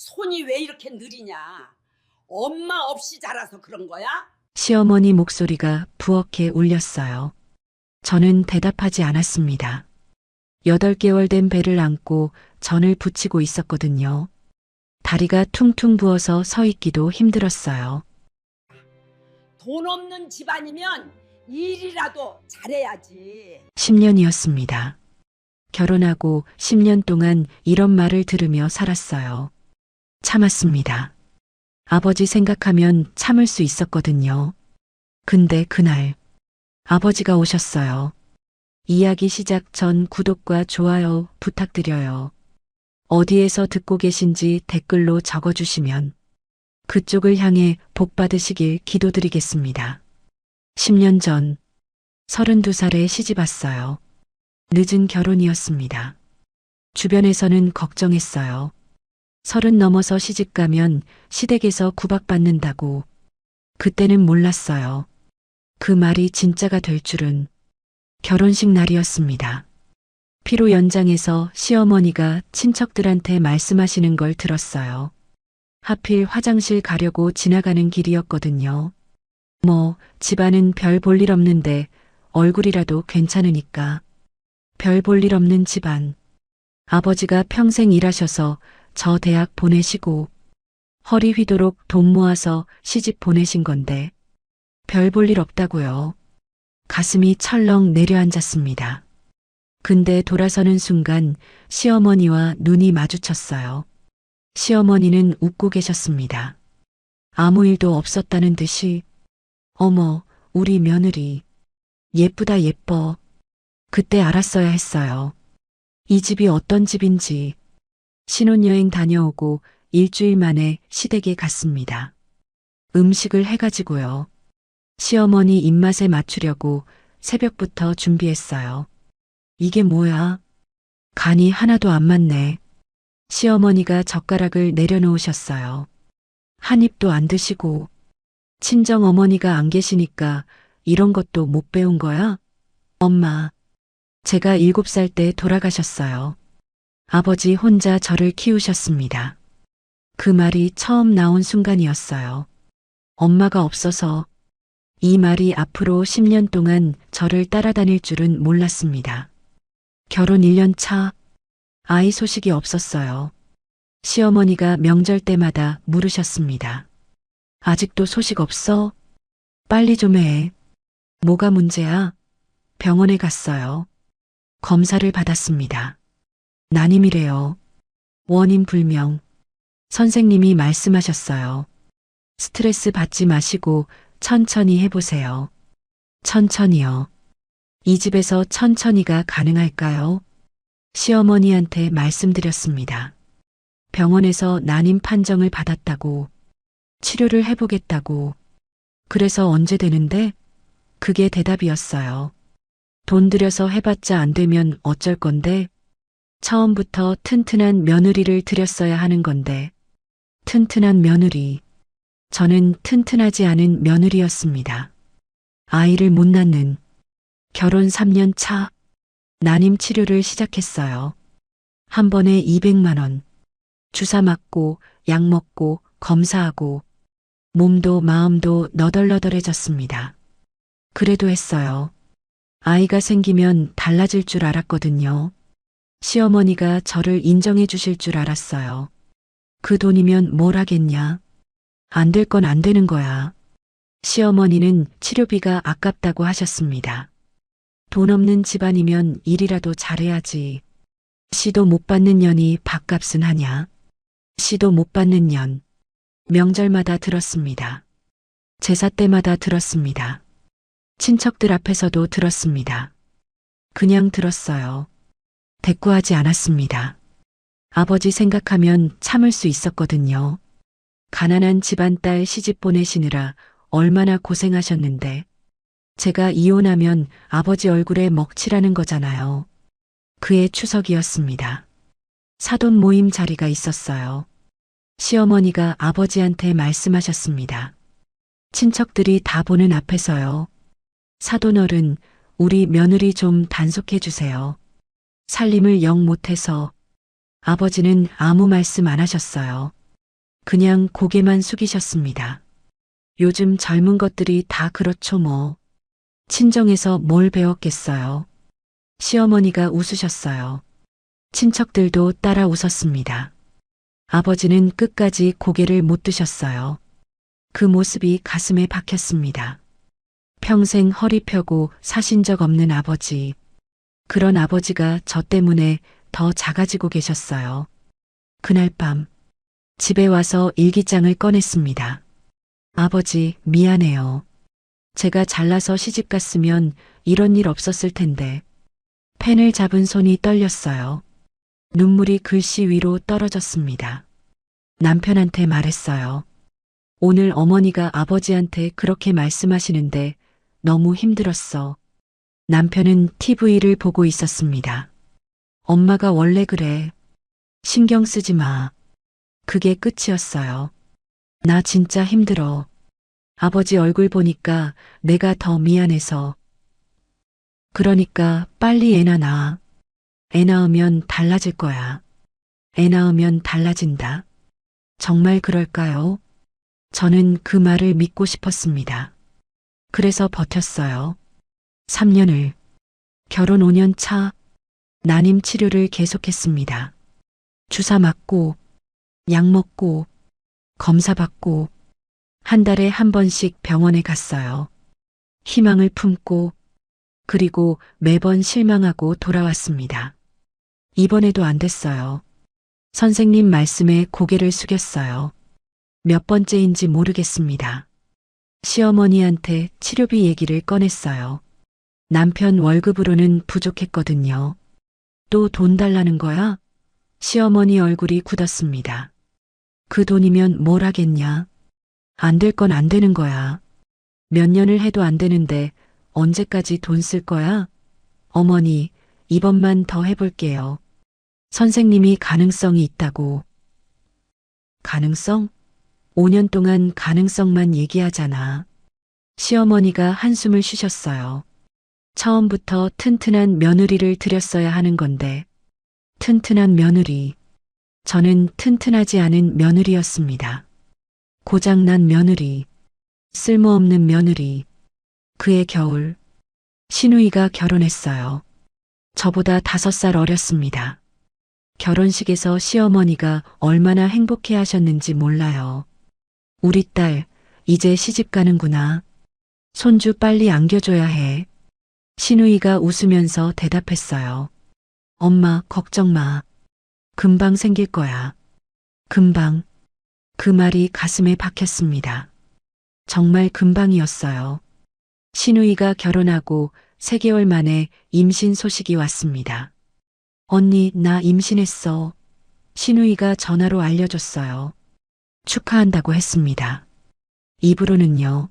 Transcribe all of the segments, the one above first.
손이 왜 이렇게 느리냐? 엄마 없이 자라서 그런 거야? 시어머니 목소리가 부엌에 울렸어요. 저는 대답하지 않았습니다. 8개월 된 배를 안고 전을 부치고 있었거든요. 다리가 퉁퉁 부어서 서 있기도 힘들었어요. 돈 없는 집안이면 일이라도 잘해야지. 10년이었습니다. 결혼하고 10년 동안 이런 말을 들으며 살았어요. 참았습니다. 아버지 생각하면 참을 수 있었거든요. 근데 그날 아버지가 오셨어요. 이야기 시작 전 구독과 좋아요 부탁드려요. 어디에서 듣고 계신지 댓글로 적어주시면 그쪽을 향해 복 받으시길 기도드리겠습니다. 10년 전 32살에 시집 왔어요. 늦은 결혼이었습니다. 주변에서는 걱정했어요. 30 넘어서 시집 가면 시댁에서 구박받는다고. 그때는 몰랐어요. 그 말이 진짜가 될 줄은. 결혼식 날이었습니다. 피로 연장해서 시어머니가 친척들한테 말씀하시는 걸 들었어요. 하필 화장실 가려고 지나가는 길이었거든요. 뭐 집안은 별 볼 일 없는데 얼굴이라도 괜찮으니까. 별 볼 일 없는 집안. 아버지가 평생 일하셔서 저 대학 보내시고 허리 휘도록 돈 모아서 시집 보내신 건데 별 볼 일 없다고요. 가슴이 철렁 내려앉았습니다. 근데 돌아서는 순간 시어머니와 눈이 마주쳤어요. 시어머니는 웃고 계셨습니다. 아무 일도 없었다는 듯이 어머, 우리 며느리. 예쁘다 예뻐. 그때 알았어야 했어요. 이 집이 어떤 집인지. 신혼여행 다녀오고 일주일 만에 시댁에 갔습니다. 음식을 해가지고요. 시어머니 입맛에 맞추려고 새벽부터 준비했어요. 이게 뭐야? 간이 하나도 안 맞네. 시어머니가 젓가락을 내려놓으셨어요. 한 입도 안 드시고 친정 어머니가 안 계시니까 이런 것도 못 배운 거야? 엄마, 제가 7살 때 돌아가셨어요. 아버지 혼자 저를 키우셨습니다. 그 말이 처음 나온 순간이었어요. 엄마가 없어서 이 말이 앞으로 10년 동안 저를 따라다닐 줄은 몰랐습니다. 결혼 1년 차, 아이 소식이 없었어요. 시어머니가 명절 때마다 물으셨습니다. 아직도 소식 없어? 빨리 좀 해. 뭐가 문제야? 병원에 갔어요. 검사를 받았습니다. 난임이래요. 원인 불명. 선생님이 말씀하셨어요. 스트레스 받지 마시고 천천히 해보세요. 천천히요. 이 집에서 천천히가 가능할까요? 시어머니한테 말씀드렸습니다. 병원에서 난임 판정을 받았다고. 치료를 해보겠다고. 그래서 언제 되는데? 그게 대답이었어요. 돈 들여서 해봤자 안 되면 어쩔 건데? 처음부터 튼튼한 며느리를 들였어야 하는 건데. 튼튼한 며느리. 저는 튼튼하지 않은 며느리였습니다. 아이를 못 낳는. 결혼 3년 차. 난임 치료를 시작했어요. 한 번에 200만 원. 주사 맞고 약 먹고 검사하고 몸도 마음도 너덜너덜해졌습니다. 그래도 했어요. 아이가 생기면 달라질 줄 알았거든요. 시어머니가 저를 인정해 주실 줄 알았어요. 그 돈이면 뭘 하겠냐. 안 될 건 안 되는 거야. 시어머니는 치료비가 아깝다고 하셨습니다. 돈 없는 집안이면 일이라도 잘해야지. 시도 못 받는 년이 밥값은 하냐. 시도 못 받는 년. 명절마다 들었습니다. 제사 때마다 들었습니다. 친척들 앞에서도 들었습니다. 그냥 들었어요. 대꾸하지 않았습니다. 아버지 생각하면 참을 수 있었거든요. 가난한 집안 딸 시집 보내시느라 얼마나 고생하셨는데 제가 이혼하면 아버지 얼굴에 먹칠하는 거잖아요. 그해 추석이었습니다. 사돈 모임 자리가 있었어요. 시어머니가 아버지한테 말씀하셨습니다. 친척들이 다 보는 앞에서요. 사돈어른, 우리 며느리 좀 단속해 주세요. 살림을 영 못해서. 아버지는 아무 말씀 안 하셨어요. 그냥 고개만 숙이셨습니다. 요즘 젊은 것들이 다 그렇죠 뭐. 친정에서 뭘 배웠겠어요. 시어머니가 웃으셨어요. 친척들도 따라 웃었습니다. 아버지는 끝까지 고개를 못 드셨어요. 그 모습이 가슴에 박혔습니다. 평생 허리 펴고 사신 적 없는 아버지. 그런 아버지가 저 때문에 더 작아지고 계셨어요. 그날 밤 집에 와서 일기장을 꺼냈습니다. 아버지, 미안해요. 제가 잘나서 시집 갔으면 이런 일 없었을 텐데. 펜을 잡은 손이 떨렸어요. 눈물이 글씨 위로 떨어졌습니다. 남편한테 말했어요. 오늘 어머니가 아버지한테 그렇게 말씀하시는데 너무 힘들었어. 남편은 TV를 보고 있었습니다. 엄마가 원래 그래. 신경 쓰지 마. 그게 끝이었어요. 나 진짜 힘들어. 아버지 얼굴 보니까 내가 더 미안해서. 그러니까 빨리 애나 낳아. 애 낳으면 달라질 거야. 애 낳으면 달라진다. 정말 그럴까요? 저는 그 말을 믿고 싶었습니다. 그래서 버텼어요. 3년을. 결혼 5년 차. 난임 치료를 계속했습니다. 주사 맞고, 약 먹고, 검사 받고, 한 달에 한 번씩 병원에 갔어요. 희망을 품고, 그리고 매번 실망하고 돌아왔습니다. 이번에도 안 됐어요. 선생님 말씀에 고개를 숙였어요. 몇 번째인지 모르겠습니다. 시어머니한테 치료비 얘기를 꺼냈어요. 남편 월급으로는 부족했거든요. 또 돈 달라는 거야? 시어머니 얼굴이 굳었습니다. 그 돈이면 뭘 하겠냐? 안 될 건 안 되는 거야. 몇 년을 해도 안 되는데 언제까지 돈 쓸 거야? 어머니, 이번만 더 해볼게요. 선생님이 가능성이 있다고. 가능성? 5년 동안 가능성만 얘기하잖아. 시어머니가 한숨을 쉬셨어요. 처음부터 튼튼한 며느리를 들였어야 하는 건데. 튼튼한 며느리. 저는 튼튼하지 않은 며느리였습니다. 고장난 며느리. 쓸모없는 며느리. 그해 겨울. 신우이가 결혼했어요. 저보다 5살 어렸습니다. 결혼식에서 시어머니가 얼마나 행복해 하셨는지 몰라요. 우리 딸, 이제 시집 가는구나. 손주 빨리 안겨줘야 해. 신우이가 웃으면서 대답했어요. 엄마, 걱정 마. 금방 생길 거야. 금방. 그 말이 가슴에 박혔습니다. 정말 금방이었어요. 신우이가 결혼하고 3개월 만에 임신 소식이 왔습니다. 언니, 나 임신했어. 신우이가 전화로 알려줬어요. 축하한다고 했습니다. 입으로는요.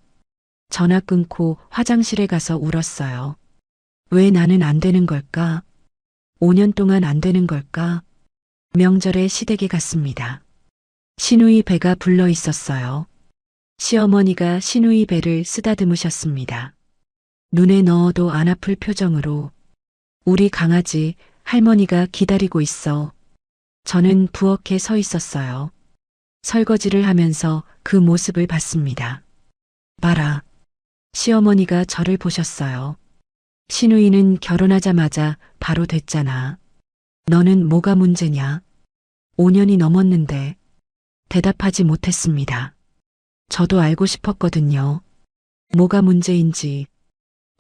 전화 끊고 화장실에 가서 울었어요. 왜 나는 안 되는 걸까? 5년 동안 안 되는 걸까? 명절에 시댁에 갔습니다. 신우이 배가 불러 있었어요. 시어머니가 신우이 배를 쓰다듬으셨습니다. 눈에 넣어도 안 아플 표정으로. 우리 강아지 할머니가 기다리고 있어. 저는 부엌에 서 있었어요. 설거지를 하면서 그 모습을 봤습니다. 봐라. 시어머니가 저를 보셨어요. 신우이는 결혼하자마자 바로 됐잖아. 너는 뭐가 문제냐? 5년이 넘었는데. 대답하지 못했습니다. 저도 알고 싶었거든요. 뭐가 문제인지.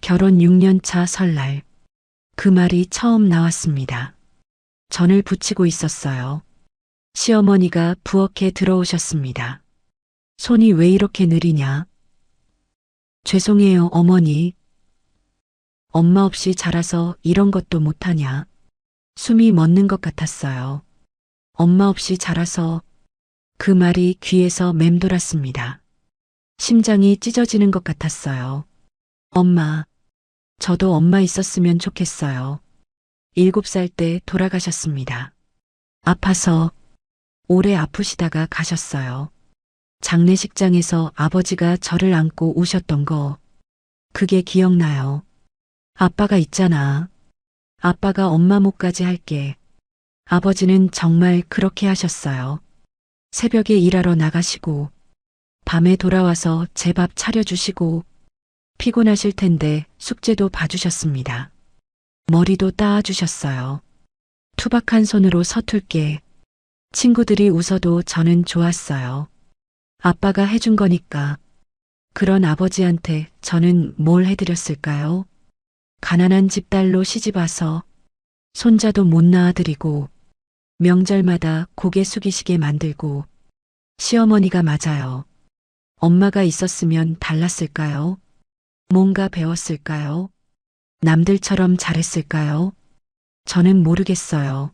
결혼 6년 차 설날. 그 말이 처음 나왔습니다. 전을 붙이고 있었어요. 시어머니가 부엌에 들어오셨습니다. 손이 왜 이렇게 느리냐? 죄송해요, 어머니. 엄마 없이 자라서 이런 것도 못하냐? 숨이 멎는 것 같았어요. 엄마 없이 자라서. 그 말이 귀에서 맴돌았습니다. 심장이 찢어지는 것 같았어요. 엄마. 저도 엄마 있었으면 좋겠어요. 7살 때 돌아가셨습니다. 아파서. 오래 아프시다가 가셨어요. 장례식장에서 아버지가 저를 안고 우셨던 거. 그게 기억나요. 아빠가 있잖아. 아빠가 엄마 목까지 할게. 아버지는 정말 그렇게 하셨어요. 새벽에 일하러 나가시고 밤에 돌아와서 제 밥 차려주시고 피곤하실 텐데 숙제도 봐주셨습니다. 머리도 따아주셨어요. 투박한 손으로 서툴게 친구들이 웃어도 저는 좋았어요. 아빠가 해준 거니까. 그런 아버지한테 저는 뭘 해드렸을까요? 가난한 집 딸로 시집와서 손자도 못 낳아드리고 명절마다 고개 숙이시게 만들고 시어머니가 맞아요. 엄마가 있었으면 달랐을까요? 뭔가 배웠을까요? 남들처럼 잘했을까요? 저는 모르겠어요.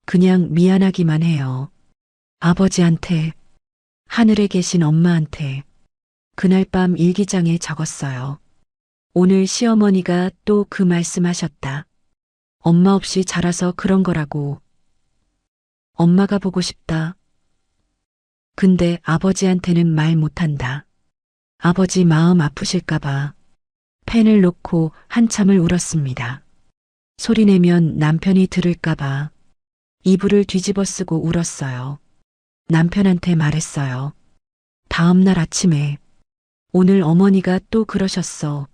그냥 미안하기만 해요. 아버지한테, 하늘에 계신 엄마한테. 그날 밤 일기장에 적었어요. 오늘 시어머니가 또 그 말씀하셨다. 엄마 없이 자라서 그런 거라고. 엄마가 보고 싶다. 근데 아버지한테는 말 못한다. 아버지 마음 아프실까봐 펜을 놓고 한참을 울었습니다. 소리내면 남편이 들을까봐 이불을 뒤집어 쓰고 울었어요. 남편한테 말했어요. 다음 날 아침에 오늘 어머니가 또 그러셨어.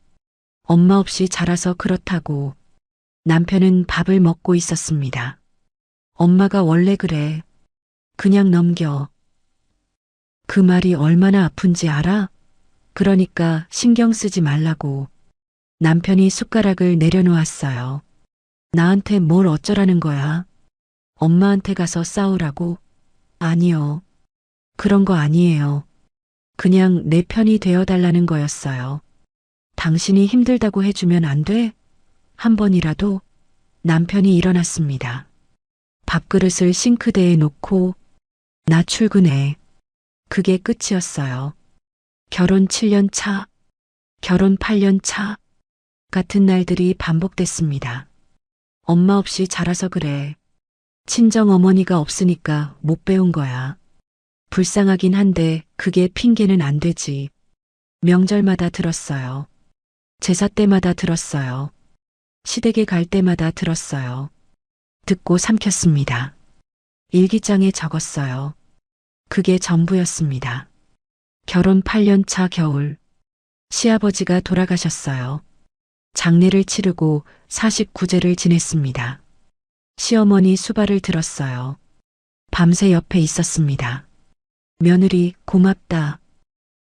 엄마 없이 자라서 그렇다고. 남편은 밥을 먹고 있었습니다. 엄마가 원래 그래. 그냥 넘겨. 그 말이 얼마나 아픈지 알아? 그러니까 신경 쓰지 말라고. 남편이 숟가락을 내려놓았어요. 나한테 뭘 어쩌라는 거야? 엄마한테 가서 싸우라고? 아니요. 그런 거 아니에요. 그냥 내 편이 되어달라는 거였어요. 당신이 힘들다고 해주면 안 돼? 한 번이라도? 남편이 일어났습니다. 밥그릇을 싱크대에 놓고 나 출근해. 그게 끝이었어요. 결혼 7년 차, 결혼 8년 차 같은 날들이 반복됐습니다. 엄마 없이 자라서 그래. 친정 어머니가 없으니까 못 배운 거야. 불쌍하긴 한데 그게 핑계는 안 되지. 명절마다 들었어요. 제사 때마다 들었어요. 시댁에 갈 때마다 들었어요. 듣고 삼켰습니다. 일기장에 적었어요. 그게 전부였습니다. 결혼 8년 차 겨울, 시아버지가 돌아가셨어요. 장례를 치르고 49제를 지냈습니다. 시어머니 수발을 들었어요. 밤새 옆에 있었습니다. 며느리 고맙다.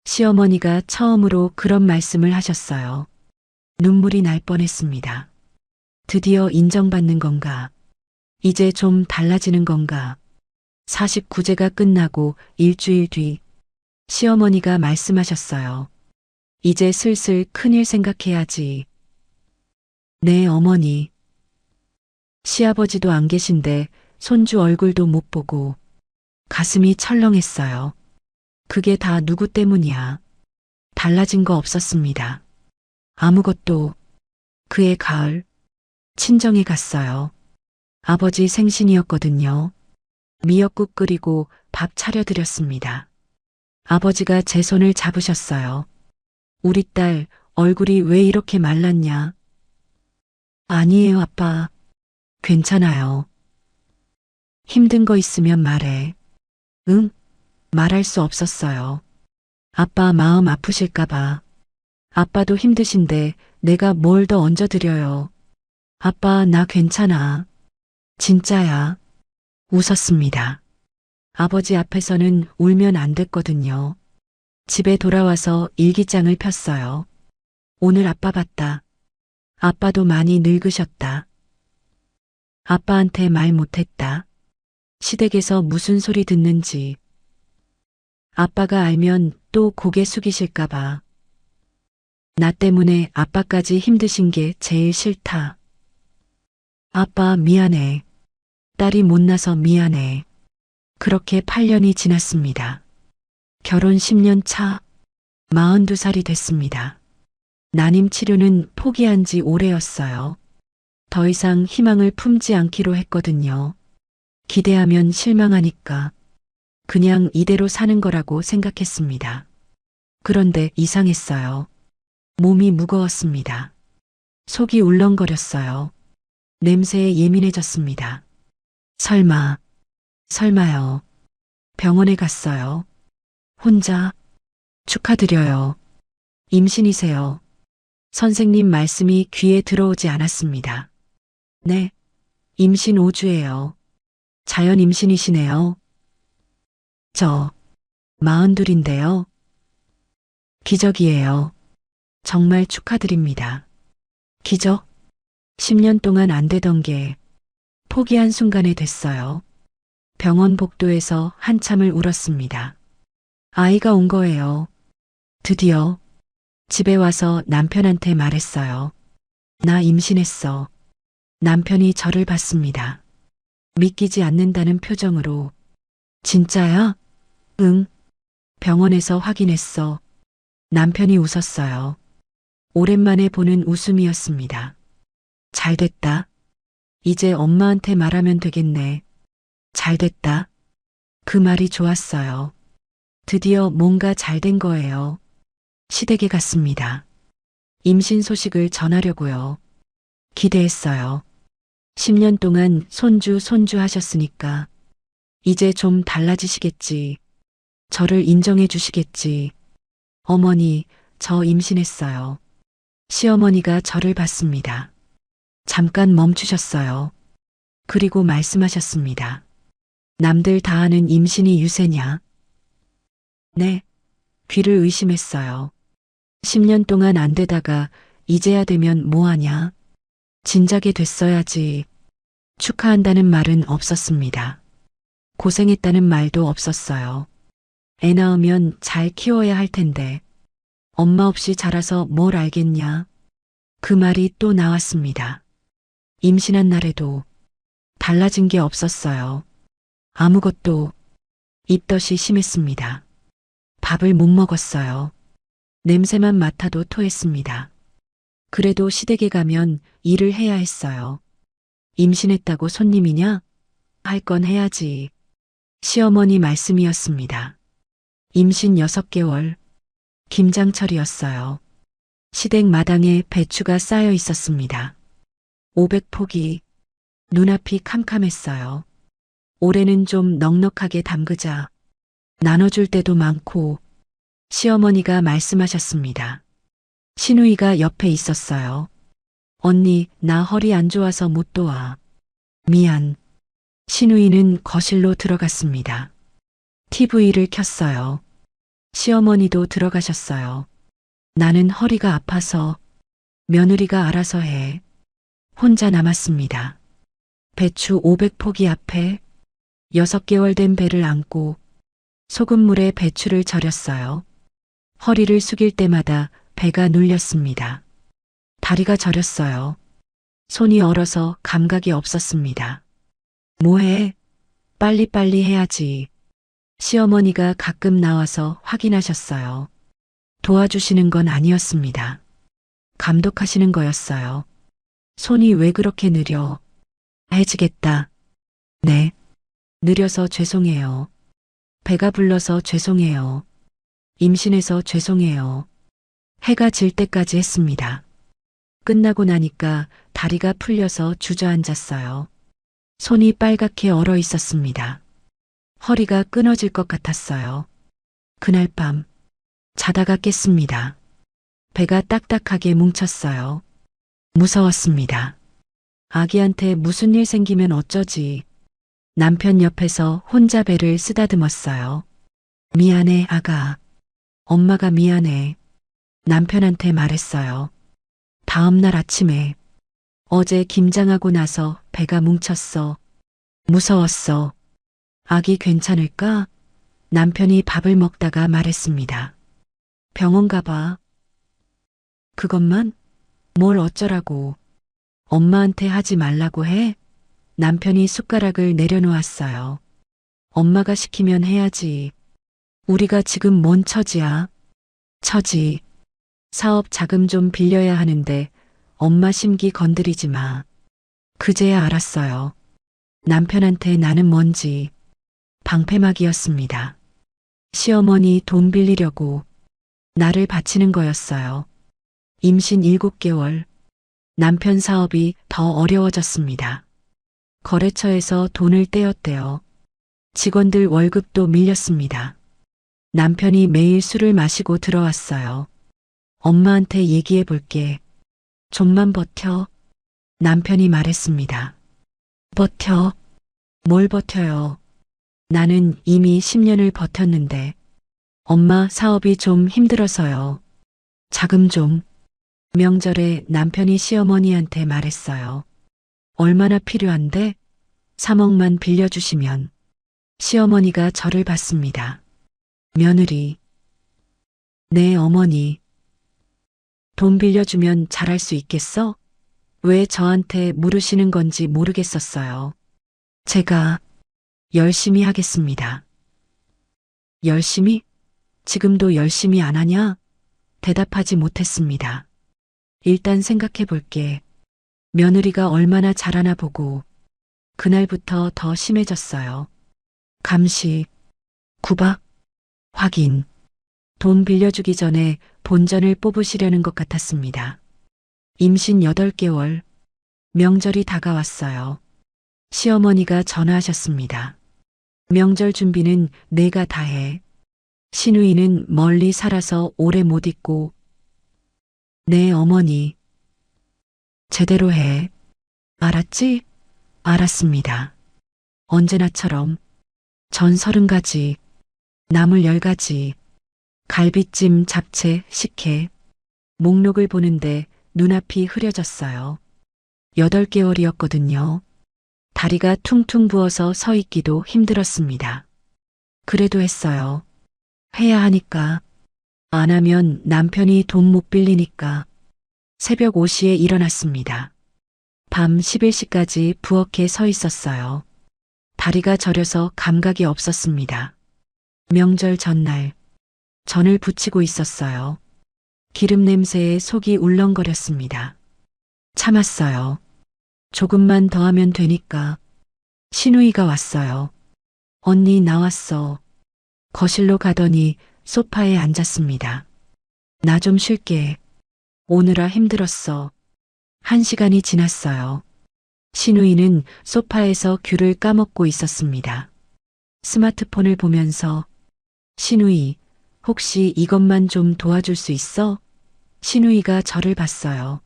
시어머니가 처음으로 그런 말씀을 하셨어요. 눈물이 날 뻔했습니다. 드디어 인정받는 건가? 이제 좀 달라지는 건가? 49제가 끝나고 일주일 뒤 시어머니가 말씀하셨어요. 이제 슬슬 큰일 생각해야지. 네, 어머니. 시아버지도 안 계신데 손주 얼굴도 못 보고 가슴이 철렁했어요. 그게 다 누구 때문이야. 달라진 거 없었습니다. 아무것도. 그해 가을 친정에 갔어요. 아버지 생신이었거든요. 미역국 끓이고 밥 차려드렸습니다. 아버지가 제 손을 잡으셨어요. 우리 딸 얼굴이 왜 이렇게 말랐냐? 아니에요, 아빠. 괜찮아요. 힘든 거 있으면 말해. 응? 말할 수 없었어요. 아빠 마음 아프실까봐. 아빠도 힘드신데 내가 뭘 더 얹어드려요. 아빠, 나 괜찮아. 진짜야. 웃었습니다. 아버지 앞에서는 울면 안 됐거든요. 집에 돌아와서 일기장을 폈어요. 오늘 아빠 봤다. 아빠도 많이 늙으셨다. 아빠한테 말 못했다. 시댁에서 무슨 소리 듣는지. 아빠가 알면 또 고개 숙이실까봐. 나 때문에 아빠까지 힘드신 게 제일 싫다. 아빠 미안해. 딸이 못나서 미안해. 그렇게 8년이 지났습니다. 결혼 10년 차, 42살이 됐습니다. 난임 치료는 포기한 지 오래였어요. 더 이상 희망을 품지 않기로 했거든요. 기대하면 실망하니까 그냥 이대로 사는 거라고 생각했습니다. 그런데 이상했어요. 몸이 무거웠습니다. 속이 울렁거렸어요. 냄새에 예민해졌습니다. 설마요. 병원에 갔어요. 혼자. 축하드려요. 임신이세요. 선생님 말씀이 귀에 들어오지 않았습니다. 네. 임신 5주예요. 자연 임신이시네요. 저 42인데요. 기적이에요. 정말 축하드립니다. 기적? 10년 동안 안 되던 게 포기한 순간에 됐어요. 병원 복도에서 한참을 울었습니다. 아이가 온 거예요. 드디어 집에 와서 남편한테 말했어요. 나 임신했어. 남편이 저를 봤습니다. 믿기지 않는다는 표정으로. 진짜야? 응. 병원에서 확인했어. 남편이 웃었어요. 오랜만에 보는 웃음이었습니다. 잘됐다. 이제 엄마한테 말하면 되겠네. 잘됐다. 그 말이 좋았어요. 드디어 뭔가 잘된 거예요. 시댁에 갔습니다. 임신 소식을 전하려고요. 기대했어요. 10년 동안 손주 하셨으니까 이제 좀 달라지시겠지. 저를 인정해 주시겠지. 어머니, 저 임신했어요. 시어머니가 저를 봤습니다. 잠깐 멈추셨어요. 그리고 말씀하셨습니다. 남들 다 아는 임신이 유세냐? 네. 귀를 의심했어요. 10년 동안 안 되다가 이제야 되면 뭐하냐? 진작에 됐어야지. 축하한다는 말은 없었습니다. 고생했다는 말도 없었어요. 애 낳으면 잘 키워야 할 텐데. 엄마 없이 자라서 뭘 알겠냐? 그 말이 또 나왔습니다. 임신한 날에도 달라진 게 없었어요. 아무것도. 입덧이 심했습니다. 밥을 못 먹었어요. 냄새만 맡아도 토했습니다. 그래도 시댁에 가면 일을 해야 했어요. 임신했다고 손님이냐? 할 건 해야지. 시어머니 말씀이었습니다. 임신 6개월. 김장철이었어요. 시댁 마당에 배추가 쌓여 있었습니다. 500포기. 눈앞이 캄캄했어요. 올해는 좀 넉넉하게 담그자. 나눠줄 때도 많고. 시어머니가 말씀하셨습니다. 신우이가 옆에 있었어요. 언니, 나 허리 안 좋아서 못 도와. 미안. 신우이는 거실로 들어갔습니다. TV를 켰어요. 시어머니도 들어가셨어요. 나는 허리가 아파서 며느리가 알아서 해. 혼자 남았습니다. 배추 500포기 앞에 6개월 된 배를 안고 소금물에 배추를 절였어요. 허리를 숙일 때마다 배가 눌렸습니다. 다리가 저렸어요. 손이 얼어서 감각이 없었습니다. 뭐해? 빨리빨리 해야지. 시어머니가 가끔 나와서 확인하셨어요. 도와주시는 건 아니었습니다. 감독하시는 거였어요. 손이 왜 그렇게 느려? 해지겠다. 네. 느려서 죄송해요. 배가 불러서 죄송해요. 임신해서 죄송해요. 해가 질 때까지 했습니다. 끝나고 나니까 다리가 풀려서 주저앉았어요. 손이 빨갛게 얼어 있었습니다. 허리가 끊어질 것 같았어요. 그날 밤 자다가 깼습니다. 배가 딱딱하게 뭉쳤어요. 무서웠습니다. 아기한테 무슨 일 생기면 어쩌지. 남편 옆에서 혼자 배를 쓰다듬었어요. 미안해, 아가. 엄마가 미안해. 남편한테 말했어요. 다음 날 아침에 어제 김장하고 나서 배가 뭉쳤어. 무서웠어. 아기 괜찮을까? 남편이 밥을 먹다가 말했습니다. 병원 가봐. 그것만? 뭘 어쩌라고. 엄마한테 하지 말라고 해? 남편이 숟가락을 내려놓았어요. 엄마가 시키면 해야지. 우리가 지금 뭔 처지야? 처지. 사업 자금 좀 빌려야 하는데 엄마 심기 건드리지 마. 그제야 알았어요. 남편한테 나는 뭔지. 방패막이었습니다. 시어머니 돈 빌리려고 나를 바치는 거였어요. 임신 7개월. 남편 사업이 더 어려워졌습니다. 거래처에서 돈을 떼었대요. 직원들 월급도 밀렸습니다. 남편이 매일 술을 마시고 들어왔어요. 엄마한테 얘기해 볼게. 좀만 버텨. 남편이 말했습니다. 버텨? 뭘 버텨요? 나는 이미 10년을 버텼는데. 엄마 사업이 좀 힘들어서요. 자금 좀. 명절에 남편이 시어머니한테 말했어요. 얼마나 필요한데? 3억만 빌려주시면. 시어머니가 저를 봤습니다. 며느리. 네, 어머니. 돈 빌려주면 잘할 수 있겠어? 왜 저한테 물으시는 건지 모르겠었어요. 제가 열심히 하겠습니다. 열심히? 지금도 열심히 안 하냐? 대답하지 못했습니다. 일단 생각해 볼게. 며느리가 얼마나 잘하나 보고 그날부터 더 심해졌어요. 감시, 구박, 확인. 돈 빌려주기 전에 본전을 뽑으시려는 것 같았습니다. 임신 8개월, 명절이 다가왔어요. 시어머니가 전화하셨습니다. 명절 준비는 내가 다 해. 시누이는 멀리 살아서 오래 못 있고. 네, 어머니. 제대로 해. 알았지? 알았습니다. 언제나처럼 전 30가지, 나물 10가지, 갈비찜, 잡채, 식혜. 목록을 보는데 눈앞이 흐려졌어요. 8개월이었거든요. 다리가 퉁퉁 부어서 서 있기도 힘들었습니다. 그래도 했어요. 해야 하니까. 안 하면 남편이 돈 못 빌리니까. 새벽 5시에 일어났습니다. 밤 11시까지 부엌에 서 있었어요. 다리가 저려서 감각이 없었습니다. 명절 전날 전을 부치고 있었어요. 기름 냄새에 속이 울렁거렸습니다. 참았어요. 조금만 더 하면 되니까. 시누이가 왔어요. 언니 나왔어. 거실로 가더니 소파에 앉았습니다. 나 좀 쉴게. 오느라 힘들었어. 1시간이 지났어요. 시누이는 소파에서 귤을 까먹고 있었습니다. 스마트폰을 보면서 시누이, 혹시 이것만 좀 도와줄 수 있어? 시누이가 저를 봤어요.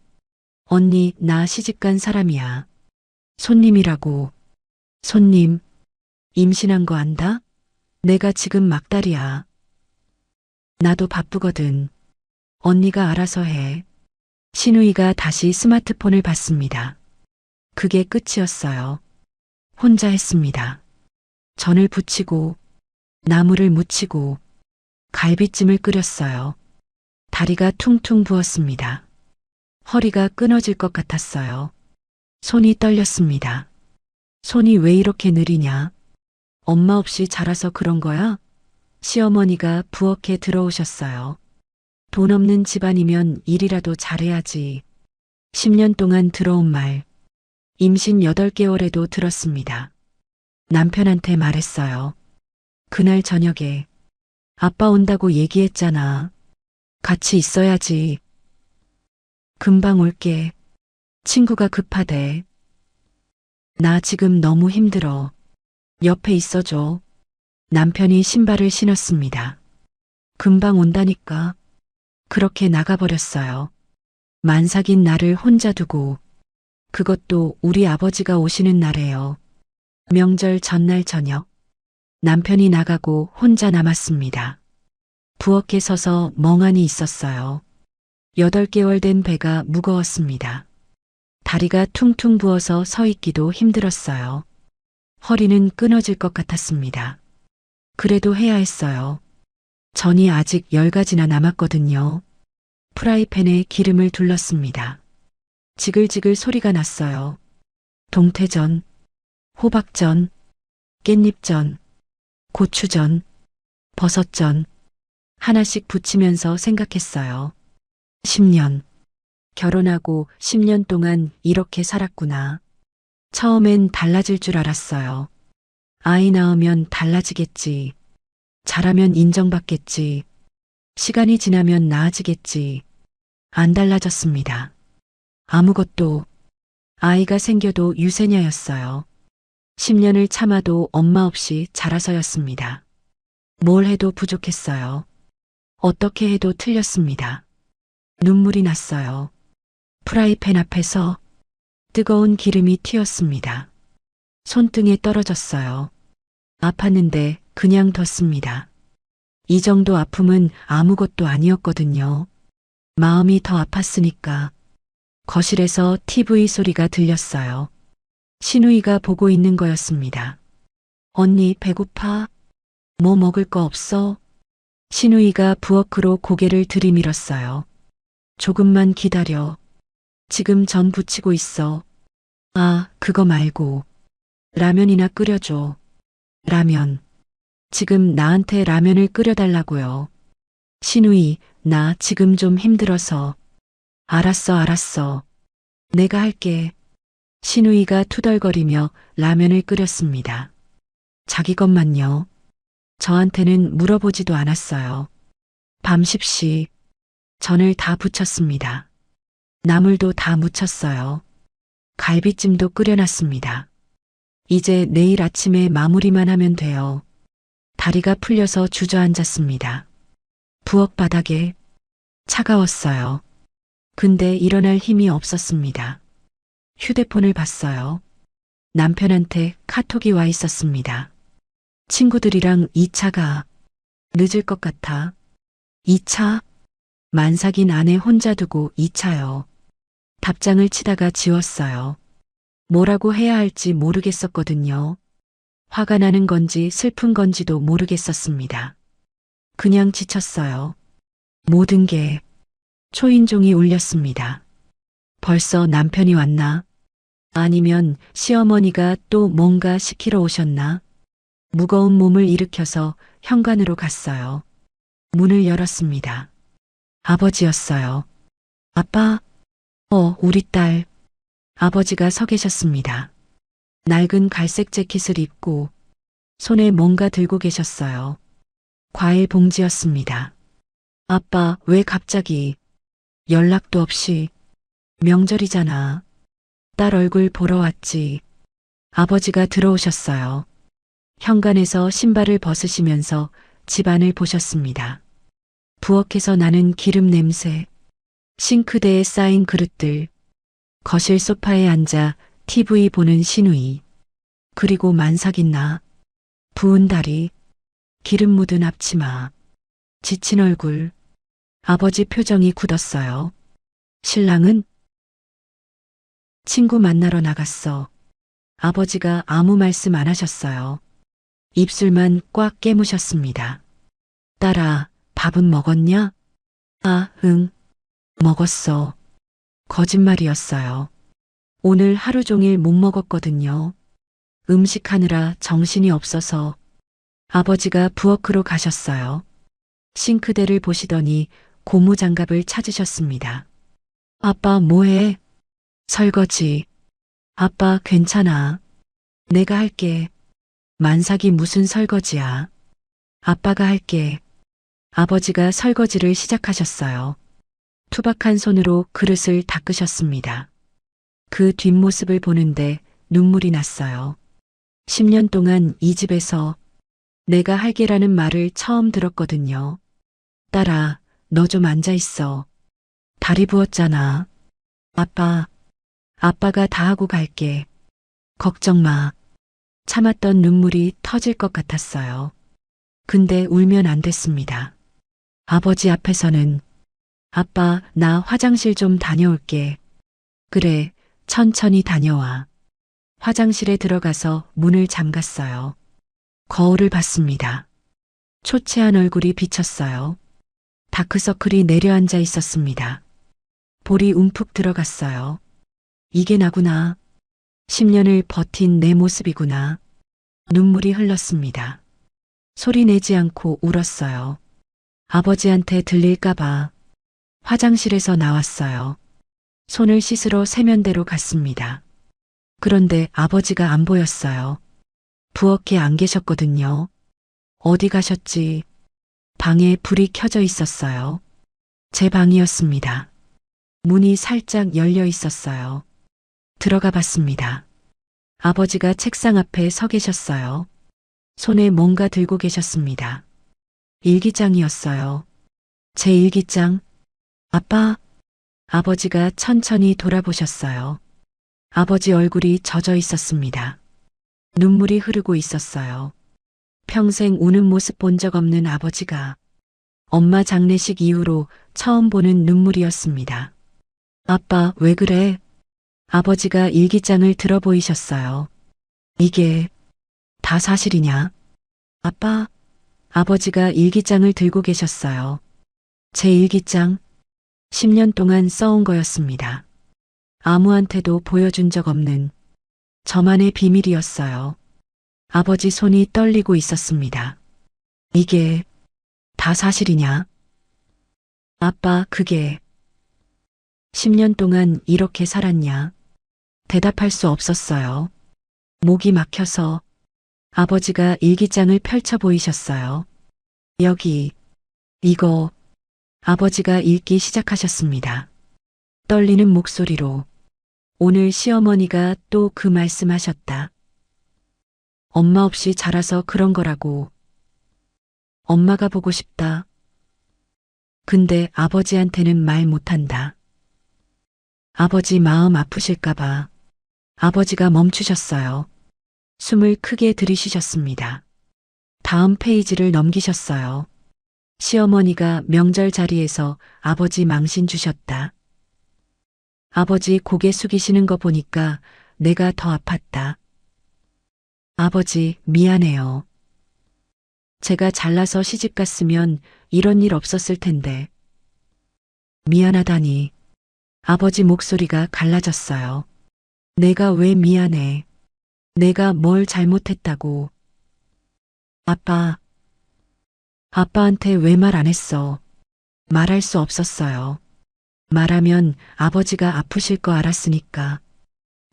언니, 나 시집간 사람이야. 손님이라고. 손님, 임신한 거 안다? 내가 지금 막달이야. 나도 바쁘거든. 언니가 알아서 해. 시누이가 다시 스마트폰을 봤습니다. 그게 끝이었어요. 혼자 했습니다. 전을 부치고, 나물을 무치고, 갈비찜을 끓였어요. 다리가 퉁퉁 부었습니다. 허리가 끊어질 것 같았어요. 손이 떨렸습니다. 손이 왜 이렇게 느리냐? 엄마 없이 자라서 그런 거야? 시어머니가 부엌에 들어오셨어요. 돈 없는 집안이면 일이라도 잘해야지. 10년 동안 들어온 말. 임신 8개월에도 들었습니다. 남편한테 말했어요. 그날 저녁에 아빠 온다고 얘기했잖아. 같이 있어야지. 금방 올게. 친구가 급하대. 나 지금 너무 힘들어. 옆에 있어줘. 남편이 신발을 신었습니다. 금방 온다니까. 그렇게 나가버렸어요. 만삭인 나를 혼자 두고. 그것도 우리 아버지가 오시는 날에요. 명절 전날 저녁. 남편이 나가고 혼자 남았습니다. 부엌에 서서 멍하니 있었어요. 8개월 된 배가 무거웠습니다. 다리가 퉁퉁 부어서 서 있기도 힘들었어요. 허리는 끊어질 것 같았습니다. 그래도 해야 했어요. 전이 아직 10가지나 남았거든요. 프라이팬에 기름을 둘렀습니다. 지글지글 소리가 났어요. 동태전, 호박전, 깻잎전, 고추전, 버섯전. 하나씩 부치면서 생각했어요. 10년. 결혼하고 10년 동안 이렇게 살았구나. 처음엔 달라질 줄 알았어요. 아이 낳으면 달라지겠지. 잘하면 인정받겠지. 시간이 지나면 나아지겠지. 안 달라졌습니다. 아무것도. 아이가 생겨도 유세냐였어요. 10년을 참아도 엄마 없이 자라서였습니다. 뭘 해도 부족했어요. 어떻게 해도 틀렸습니다. 눈물이 났어요. 프라이팬 앞에서 뜨거운 기름이 튀었습니다. 손등에 떨어졌어요. 아팠는데 그냥 뒀습니다. 이 정도 아픔은 아무것도 아니었거든요. 마음이 더 아팠으니까. 거실에서 TV 소리가 들렸어요. 신우이가 보고 있는 거였습니다. 언니 배고파? 뭐 먹을 거 없어? 신우이가 부엌으로 고개를 들이밀었어요. 조금만 기다려. 지금 전 부치고 있어. 아, 그거 말고. 라면이나 끓여줘. 라면. 지금 나한테 라면을 끓여달라고요. 신우이, 나 지금 좀 힘들어서. 알았어. 내가 할게. 신우이가 투덜거리며 라면을 끓였습니다. 자기 것만요. 저한테는 물어보지도 않았어요. 밤 10시 전을 다 부쳤습니다. 나물도 다 무쳤어요. 갈비찜도 끓여놨습니다. 이제 내일 아침에 마무리만 하면 돼요. 다리가 풀려서 주저앉았습니다. 부엌 바닥에 차가웠어요. 근데 일어날 힘이 없었습니다. 휴대폰을 봤어요. 남편한테 카톡이 와 있었습니다. 친구들이랑 2차가 늦을 것 같아. 2차? 만삭인 아내 혼자 두고 2차요. 답장을 치다가 지웠어요. 뭐라고 해야 할지 모르겠었거든요. 화가 나는 건지 슬픈 건지도 모르겠었습니다. 그냥 지쳤어요. 모든 게 초인종이 울렸습니다. 벌써 남편이 왔나? 아니면 시어머니가 또 뭔가 시키러 오셨나? 무거운 몸을 일으켜서 현관으로 갔어요. 문을 열었습니다. 아버지였어요. 아빠? 우리 딸. 아버지가 서 계셨습니다. 낡은 갈색 재킷을 입고 손에 뭔가 들고 계셨어요. 과일 봉지였습니다. 아빠, 왜 갑자기? 연락도 없이. 명절이잖아. 딸 얼굴 보러 왔지. 아버지가 들어오셨어요. 현관에서 신발을 벗으시면서 집안을 보셨습니다. 부엌에서 나는 기름 냄새, 싱크대에 쌓인 그릇들, 거실 소파에 앉아 TV 보는 신우이, 그리고 만삭인 나, 부은 다리, 기름 묻은 앞치마, 지친 얼굴, 아버지 표정이 굳었어요. 신랑은? 친구 만나러 나갔어. 아버지가 아무 말씀 안 하셨어요. 입술만 꽉 깨무셨습니다. 딸아, 밥은 먹었냐? 아, 응. 먹었어. 거짓말이었어요. 오늘 하루 종일 못 먹었거든요. 음식하느라 정신이 없어서. 아버지가 부엌으로 가셨어요. 싱크대를 보시더니 고무장갑을 찾으셨습니다. 아빠 뭐해? 설거지. 아빠 괜찮아. 내가 할게. 만삭이 무슨 설거지야. 아빠가 할게. 아버지가 설거지를 시작하셨어요. 투박한 손으로 그릇을 닦으셨습니다. 그 뒷모습을 보는데 눈물이 났어요. 10년 동안 이 집에서 내가 할게라는 말을 처음 들었거든요. 딸아, 너 좀 앉아 있어. 다리 부었잖아. 아빠가 다 하고 갈게. 걱정 마. 참았던 눈물이 터질 것 같았어요. 근데 울면 안 됐습니다. 아버지 앞에서는 아빠, 나 화장실 좀 다녀올게. 그래, 천천히 다녀와. 화장실에 들어가서 문을 잠갔어요. 거울을 봤습니다. 초췌한 얼굴이 비쳤어요. 다크서클이 내려앉아 있었습니다. 볼이 움푹 들어갔어요. 이게 나구나. 10년을 버틴 내 모습이구나. 눈물이 흘렀습니다. 소리 내지 않고 울었어요. 아버지한테 들릴까봐. 화장실에서 나왔어요. 손을 씻으러 세면대로 갔습니다. 그런데 아버지가 안 보였어요. 부엌에 안 계셨거든요. 어디 가셨지? 방에 불이 켜져 있었어요. 제 방이었습니다. 문이 살짝 열려 있었어요. 들어가 봤습니다. 아버지가 책상 앞에 서 계셨어요. 손에 뭔가 들고 계셨습니다. 일기장이었어요. 제 일기장. 아빠. 아버지가 천천히 돌아보셨어요. 아버지 얼굴이 젖어 있었습니다. 눈물이 흐르고 있었어요. 평생 우는 모습 본 적 없는 아버지가 엄마 장례식 이후로 처음 보는 눈물이었습니다. 아빠, 왜 그래? 아버지가 일기장을 들어 보이셨어요. 이게 다 사실이냐? 아빠, 아버지가 일기장을 들고 계셨어요. 제 일기장, 10년 동안 써온 거였습니다. 아무한테도 보여준 적 없는 저만의 비밀이었어요. 아버지 손이 떨리고 있었습니다. 이게 다 사실이냐? 아빠, 그게 10년 동안 이렇게 살았냐? 대답할 수 없었어요. 목이 막혀서 아버지가 일기장을 펼쳐 보이셨어요. 여기, 이거, 아버지가 읽기 시작하셨습니다. 떨리는 목소리로. 오늘 시어머니가 또 그 말씀하셨다. 엄마 없이 자라서 그런 거라고. 엄마가 보고 싶다. 근데 아버지한테는 말 못한다. 아버지 마음 아프실까봐. 아버지가 멈추셨어요. 숨을 크게 들이쉬셨습니다. 다음 페이지를 넘기셨어요. 시어머니가 명절 자리에서 아버지 망신 주셨다. 아버지 고개 숙이시는 거 보니까 내가 더 아팠다. 아버지, 미안해요. 제가 잘나서 시집 갔으면 이런 일 없었을 텐데. 미안하다니. 아버지 목소리가 갈라졌어요. 내가 왜 미안해. 내가 뭘 잘못했다고. 아빠. 아빠한테 왜 말 안 했어. 말할 수 없었어요. 말하면 아버지가 아프실 거 알았으니까.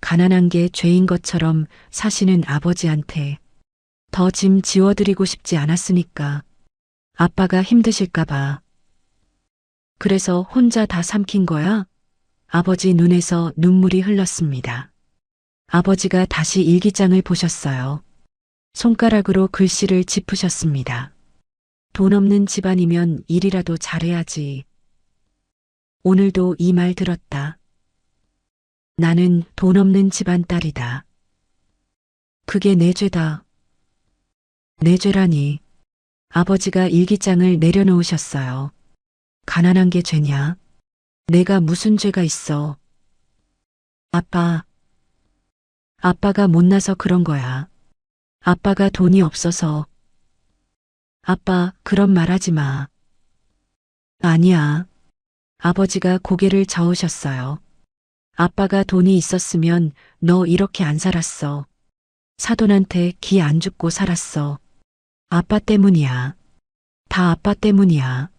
가난한 게 죄인 것처럼 사시는 아버지한테 더 짐 지워드리고 싶지 않았으니까. 아빠가 힘드실까봐. 그래서 혼자 다 삼킨 거야? 아버지 눈에서 눈물이 흘렀습니다. 아버지가 다시 일기장을 보셨어요. 손가락으로 글씨를 짚으셨습니다. 돈 없는 집안이면 일이라도 잘해야지. 오늘도 이 말 들었다. 나는 돈 없는 집안 딸이다. 그게 내 죄다. 내 죄라니. 아버지가 일기장을 내려놓으셨어요. 가난한 게 죄냐? 내가 무슨 죄가 있어? 아빠. 아빠가 못나서 그런 거야. 아빠가 돈이 없어서. 아빠, 그런 말 하지 마. 아니야. 아버지가 고개를 저으셨어요. 아빠가 돈이 있었으면 너 이렇게 안 살았어. 사돈한테 기 안 죽고 살았어. 아빠 때문이야. 다 아빠 때문이야.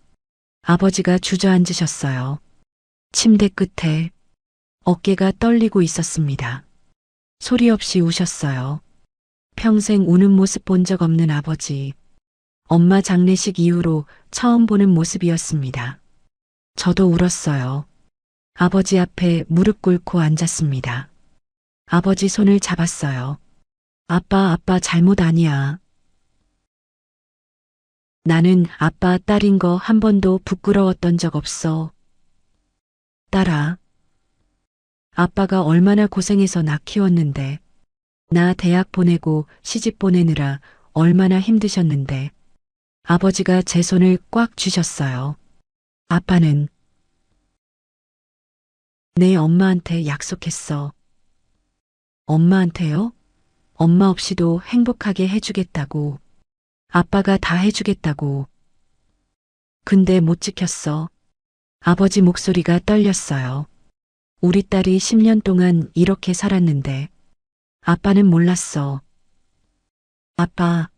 아버지가 주저앉으셨어요. 침대 끝에 어깨가 떨리고 있었습니다. 소리 없이 우셨어요. 평생 우는 모습 본 적 없는 아버지. 엄마 장례식 이후로 처음 보는 모습이었습니다. 저도 울었어요. 아버지 앞에 무릎 꿇고 앉았습니다. 아버지 손을 잡았어요. 아빠 잘못 아니야. 나는 아빠 딸인 거 한 번도 부끄러웠던 적 없어. 딸아. 아빠가 얼마나 고생해서 나 키웠는데. 나 대학 보내고 시집 보내느라 얼마나 힘드셨는데. 아버지가 제 손을 꽉 쥐셨어요. 아빠는 내 엄마한테 약속했어. 엄마한테요? 엄마 없이도 행복하게 해주겠다고. 아빠가 다 해주겠다고. 근데 못 지켰어. 아버지 목소리가 떨렸어요. 우리 딸이 10년 동안 이렇게 살았는데 아빠는 몰랐어. 아빠,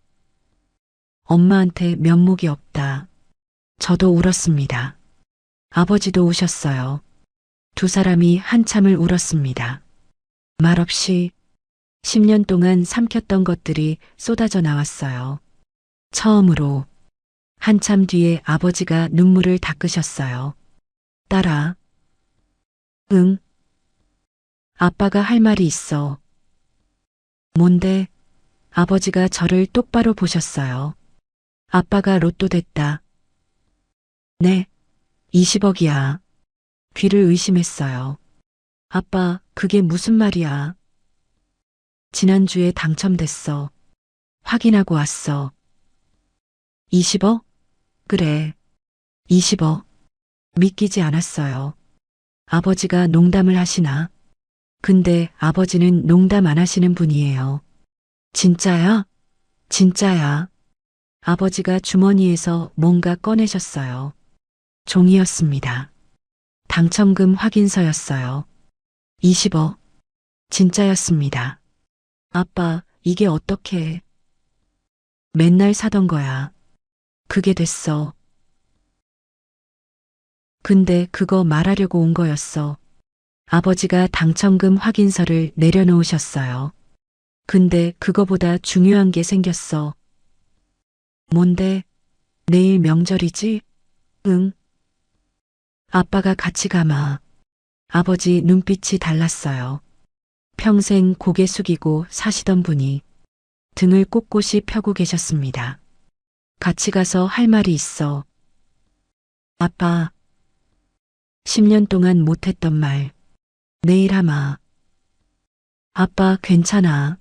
엄마한테 면목이 없다. 저도 울었습니다. 아버지도 우셨어요. 두 사람이 한참을 울었습니다. 말없이 10년 동안 삼켰던 것들이 쏟아져 나왔어요. 처음으로. 한참 뒤에 아버지가 눈물을 닦으셨어요. 딸아. 응. 아빠가 할 말이 있어. 뭔데? 아버지가 저를 똑바로 보셨어요. 아빠가 로또 됐다. 네, 20억이야. 귀를 의심했어요. 아빠, 그게 무슨 말이야? 지난주에 당첨됐어. 확인하고 왔어. 20억? 그래. 20억. 믿기지 않았어요. 아버지가 농담을 하시나? 근데 아버지는 농담 안 하시는 분이에요. 진짜야? 진짜야. 아버지가 주머니에서 뭔가 꺼내셨어요. 종이였습니다. 당첨금 확인서였어요. 20억. 진짜였습니다. 아빠, 이게 어떻게? 맨날 사던 거야. 그게 됐어. 근데 그거 말하려고 온 거였어. 아버지가 당첨금 확인서를 내려놓으셨어요. 근데 그거보다 중요한 게 생겼어. 뭔데? 내일 명절이지? 응. 아빠가 같이 가마. 아버지 눈빛이 달랐어요. 평생 고개 숙이고 사시던 분이 등을 꼿꼿이 펴고 계셨습니다. 같이 가서 할 말이 있어. 아빠, 10년 동안 못했던 말, 내일 하마. 아빠, 괜찮아.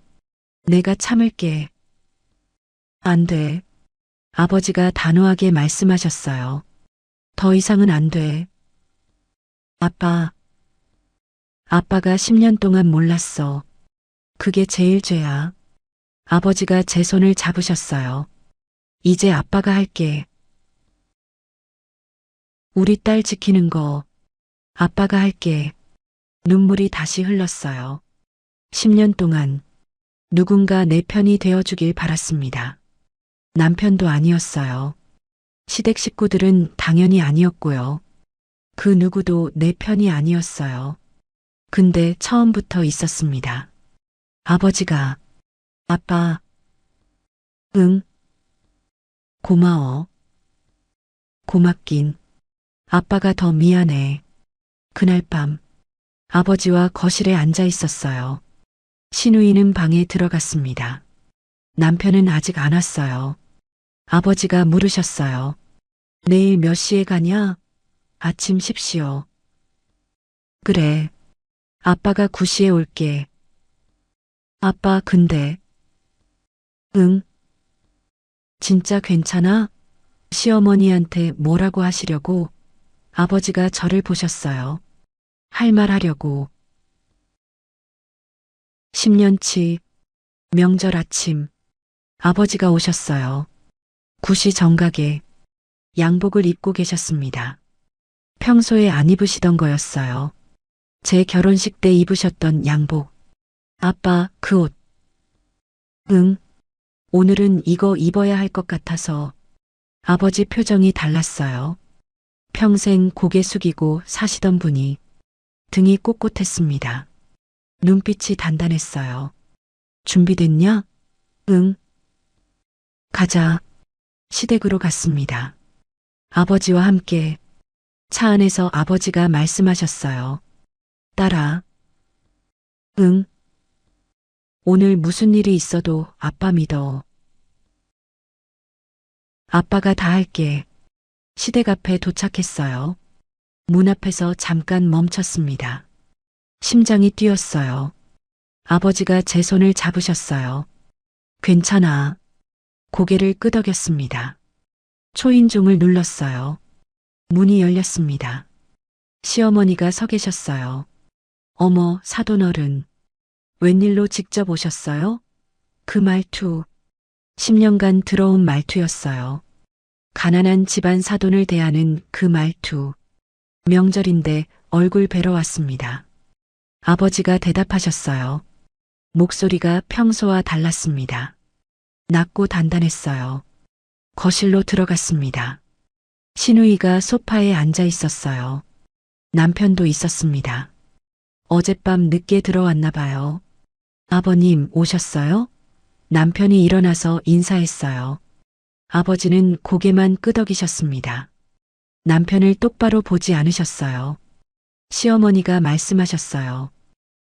내가 참을게. 안 돼. 아버지가 단호하게 말씀하셨어요. 더 이상은 안 돼. 아빠, 아빠가 10년 동안 몰랐어. 그게 제일 죄야. 아버지가 제 손을 잡으셨어요. 이제 아빠가 할게. 우리 딸 지키는 거 아빠가 할게. 눈물이 다시 흘렀어요. 10년 동안 누군가 내 편이 되어주길 바랐습니다. 남편도 아니었어요. 시댁 식구들은 당연히 아니었고요. 그 누구도 내 편이 아니었어요. 근데 처음부터 있었습니다. 아버지가, 아빠, 응, 고마워. 고맙긴. 아빠가 더 미안해. 그날 밤, 아버지와 거실에 앉아 있었어요. 신우이는 방에 들어갔습니다. 남편은 아직 안 왔어요. 아버지가 물으셨어요. 내일 몇 시에 가냐? 아침 10시요. 그래. 아빠가 9시에 올게. 아빠, 근데. 응. 진짜 괜찮아? 시어머니한테 뭐라고 하시려고? 아버지가 저를 보셨어요. 할 말 하려고. 10년치 명절 아침 아버지가 오셨어요. 9시 정각에 양복을 입고 계셨습니다. 평소에 안 입으시던 거였어요. 제 결혼식 때 입으셨던 양복. 아빠, 그 옷. 응. 오늘은 이거 입어야 할 것 같아서. 아버지 표정이 달랐어요. 평생 고개 숙이고 사시던 분이 등이 꼿꼿했습니다. 눈빛이 단단했어요. 준비됐냐? 응. 가자. 시댁으로 갔습니다. 아버지와 함께 차 안에서 아버지가 말씀하셨어요. 딸아. 응. 오늘 무슨 일이 있어도 아빠 믿어. 아빠가 다 할게. 시댁 앞에 도착했어요. 문 앞에서 잠깐 멈췄습니다. 심장이 뛰었어요. 아버지가 제 손을 잡으셨어요. 괜찮아. 고개를 끄덕였습니다. 초인종을 눌렀어요. 문이 열렸습니다. 시어머니가 서 계셨어요. 어머, 사돈어른. 웬일로 직접 오셨어요? 그 말투. 10년간 들어온 말투였어요. 가난한 집안 사돈을 대하는 그 말투. 명절인데 얼굴 뵈러 왔습니다. 아버지가 대답하셨어요. 목소리가 평소와 달랐습니다. 낮고 단단했어요. 거실로 들어갔습니다. 신우이가 소파에 앉아 있었어요. 남편도 있었습니다. 어젯밤 늦게 들어왔나 봐요. 아버님 오셨어요? 남편이 일어나서 인사했어요. 아버지는 고개만 끄덕이셨습니다. 남편을 똑바로 보지 않으셨어요. 시어머니가 말씀하셨어요.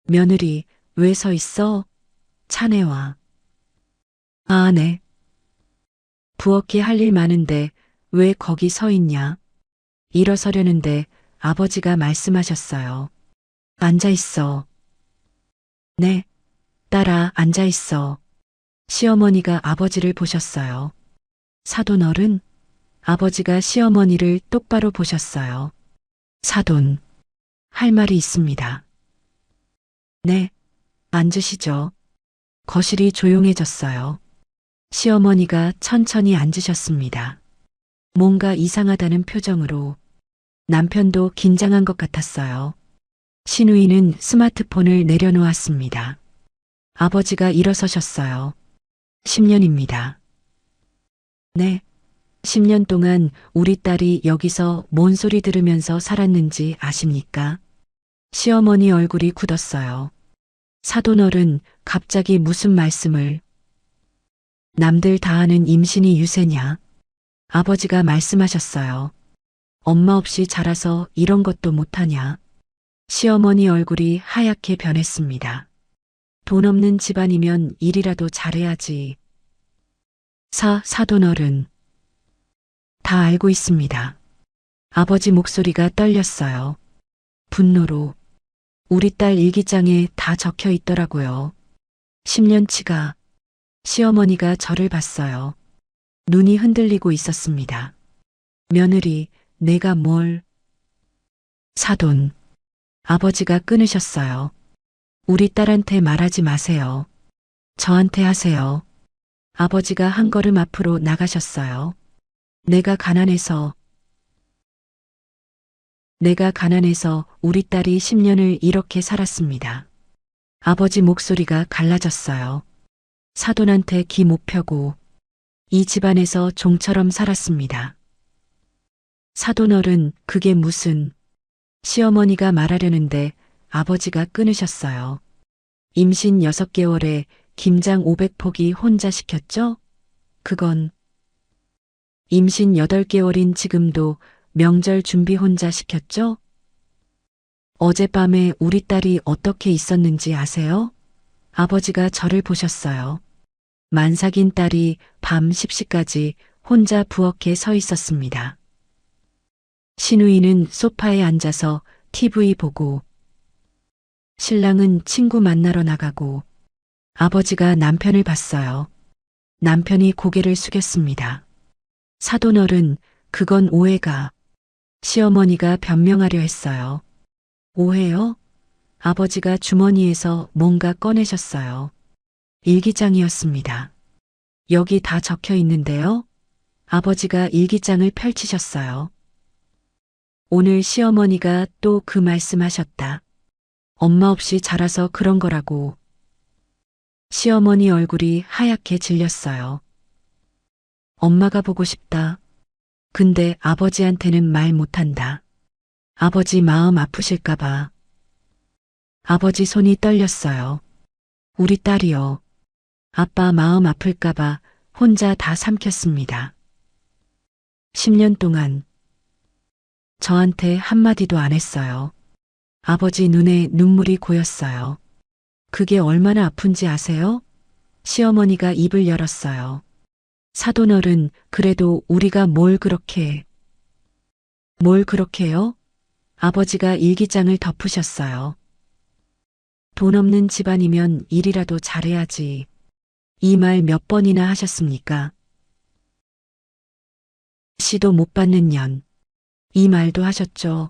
며느리, 왜 서 있어? 차내와. 아, 네. 부엌에 할 일 많은데 왜 거기 서 있냐? 일어서려는데 아버지가 말씀하셨어요. 앉아 있어. 네, 딸아, 앉아 있어. 시어머니가 아버지를 보셨어요. 사돈 어른? 아버지가 시어머니를 똑바로 보셨어요. 사돈, 할 말이 있습니다. 네, 앉으시죠. 거실이 조용해졌어요. 시어머니가 천천히 앉으셨습니다. 뭔가 이상하다는 표정으로 남편도 긴장한 것 같았어요. 신우이는 스마트폰을 내려놓았습니다. 아버지가 일어서셨어요. 10년입니다. 네, 10년 동안 우리 딸이 여기서 뭔 소리 들으면서 살았는지 아십니까? 시어머니 얼굴이 굳었어요. 사돈 어른, 갑자기 무슨 말씀을. 남들 다 아는 임신이 유세냐? 아버지가 말씀하셨어요. 엄마 없이 자라서 이런 것도 못하냐? 시어머니 얼굴이 하얗게 변했습니다. 돈 없는 집안이면 일이라도 잘해야지. 사돈 어른. 다 알고 있습니다. 아버지 목소리가 떨렸어요. 분노로. 우리 딸 일기장에 다 적혀 있더라고요. 10년치가. 시어머니가 저를 봤어요. 눈이 흔들리고 있었습니다. 며느리, 내가 뭘. 사돈. 아버지가 끊으셨어요. 우리 딸한테 말하지 마세요. 저한테 하세요. 아버지가 한 걸음 앞으로 나가셨어요. 내가 가난해서 우리 딸이 10년을 이렇게 살았습니다. 아버지 목소리가 갈라졌어요. 사돈한테 기 못 펴고 이 집안에서 종처럼 살았습니다. 사돈 어른, 그게 무슨. 시어머니가 말하려는데 아버지가 끊으셨어요. 임신 6개월에 김장 500포기 혼자 시켰죠? 그건. 임신 8개월인 지금도 명절 준비 혼자 시켰죠? 어젯밤에 우리 딸이 어떻게 있었는지 아세요? 아버지가 저를 보셨어요. 만삭인 딸이 밤 10시까지 혼자 부엌에 서 있었습니다. 신우이는 소파에 앉아서 TV 보고, 신랑은 친구 만나러 나가고, 아버지가 남편을 봤어요. 남편이 고개를 숙였습니다. 사돈 어른, 그건 오해가. 시어머니가 변명하려 했어요. 오해요? 아버지가 주머니에서 뭔가 꺼내셨어요. 일기장이었습니다. 여기 다 적혀 있는데요. 아버지가 일기장을 펼치셨어요. 오늘 시어머니가 또 그 말씀하셨다. 엄마 없이 자라서 그런 거라고. 시어머니 얼굴이 하얗게 질렸어요. 엄마가 보고 싶다. 근데 아버지한테는 말 못한다. 아버지 마음 아프실까봐. 아버지 손이 떨렸어요. 우리 딸이요. 아빠 마음 아플까봐 혼자 다 삼켰습니다. 10년 동안 저한테 한마디도 안 했어요. 아버지 눈에 눈물이 고였어요. 그게 얼마나 아픈지 아세요? 시어머니가 입을 열었어요. 사돈 어른, 그래도 우리가 뭘 그렇게요? 아버지가 일기장을 덮으셨어요. 돈 없는 집안이면 일이라도 잘해야지. 이 말 몇 번이나 하셨습니까? 시도 못 받는 년. 이 말도 하셨죠.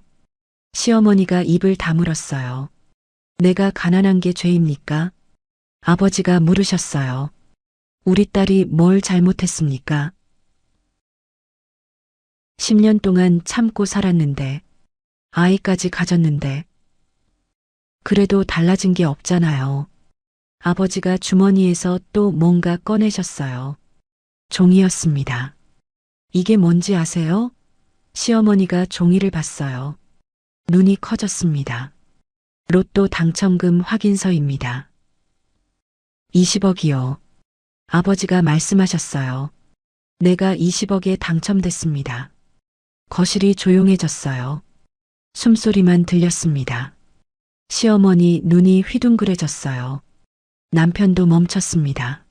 시어머니가 입을 다물었어요. 내가 가난한 게 죄입니까? 아버지가 물으셨어요. 우리 딸이 뭘 잘못했습니까? 10년 동안 참고 살았는데, 아이까지 가졌는데, 그래도 달라진 게 없잖아요. 아버지가 주머니에서 또 뭔가 꺼내셨어요. 종이였습니다. 이게 뭔지 아세요? 시어머니가 종이를 봤어요. 눈이 커졌습니다. 로또 당첨금 확인서입니다. 20억이요. 아버지가 말씀하셨어요. 내가 20억에 당첨됐습니다. 거실이 조용해졌어요. 숨소리만 들렸습니다. 시어머니 눈이 휘둥그레졌어요. 남편도 멈췄습니다.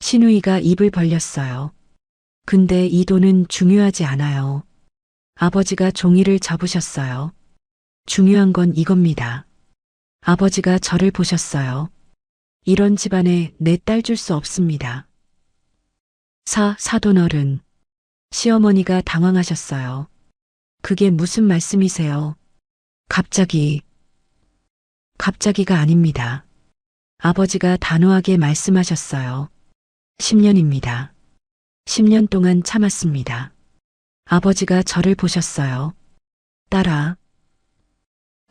신우이가 입을 벌렸어요. 근데 이 돈은 중요하지 않아요. 아버지가 종이를 접으셨어요. 중요한 건 이겁니다. 아버지가 저를 보셨어요. 이런 집안에 내 딸 줄 수 없습니다. 사돈어른. 시어머니가 당황하셨어요. 그게 무슨 말씀이세요? 갑자기가 아닙니다. 아버지가 단호하게 말씀하셨어요. 10년입니다. 10년 동안 참았습니다. 아버지가 저를 보셨어요. 딸아.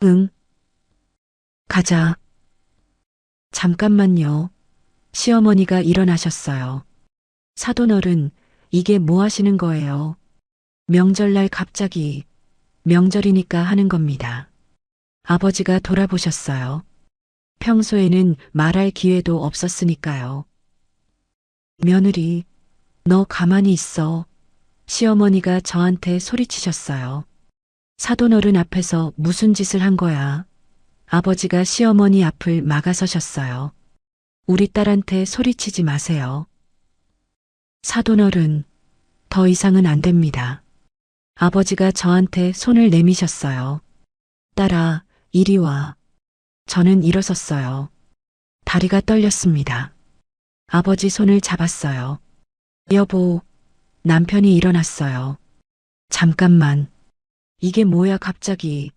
응. 가자. 잠깐만요. 시어머니가 일어나셨어요. 사돈어른, 이게 뭐 하시는 거예요? 명절날 갑자기, 명절이니까 하는 겁니다. 아버지가 돌아보셨어요. 평소에는 말할 기회도 없었으니까요. 며느리, 너 가만히 있어. 시어머니가 저한테 소리치셨어요. 사돈어른 앞에서 무슨 짓을 한 거야? 아버지가 시어머니 앞을 막아서셨어요. 우리 딸한테 소리치지 마세요. 사돈어른, 더 이상은 안 됩니다. 아버지가 저한테 손을 내미셨어요. 딸아, 이리 와. 저는 일어섰어요. 다리가 떨렸습니다. 아버지 손을 잡았어요. 여보, 남편이 일어났어요. 잠깐만. 이게 뭐야 갑자기.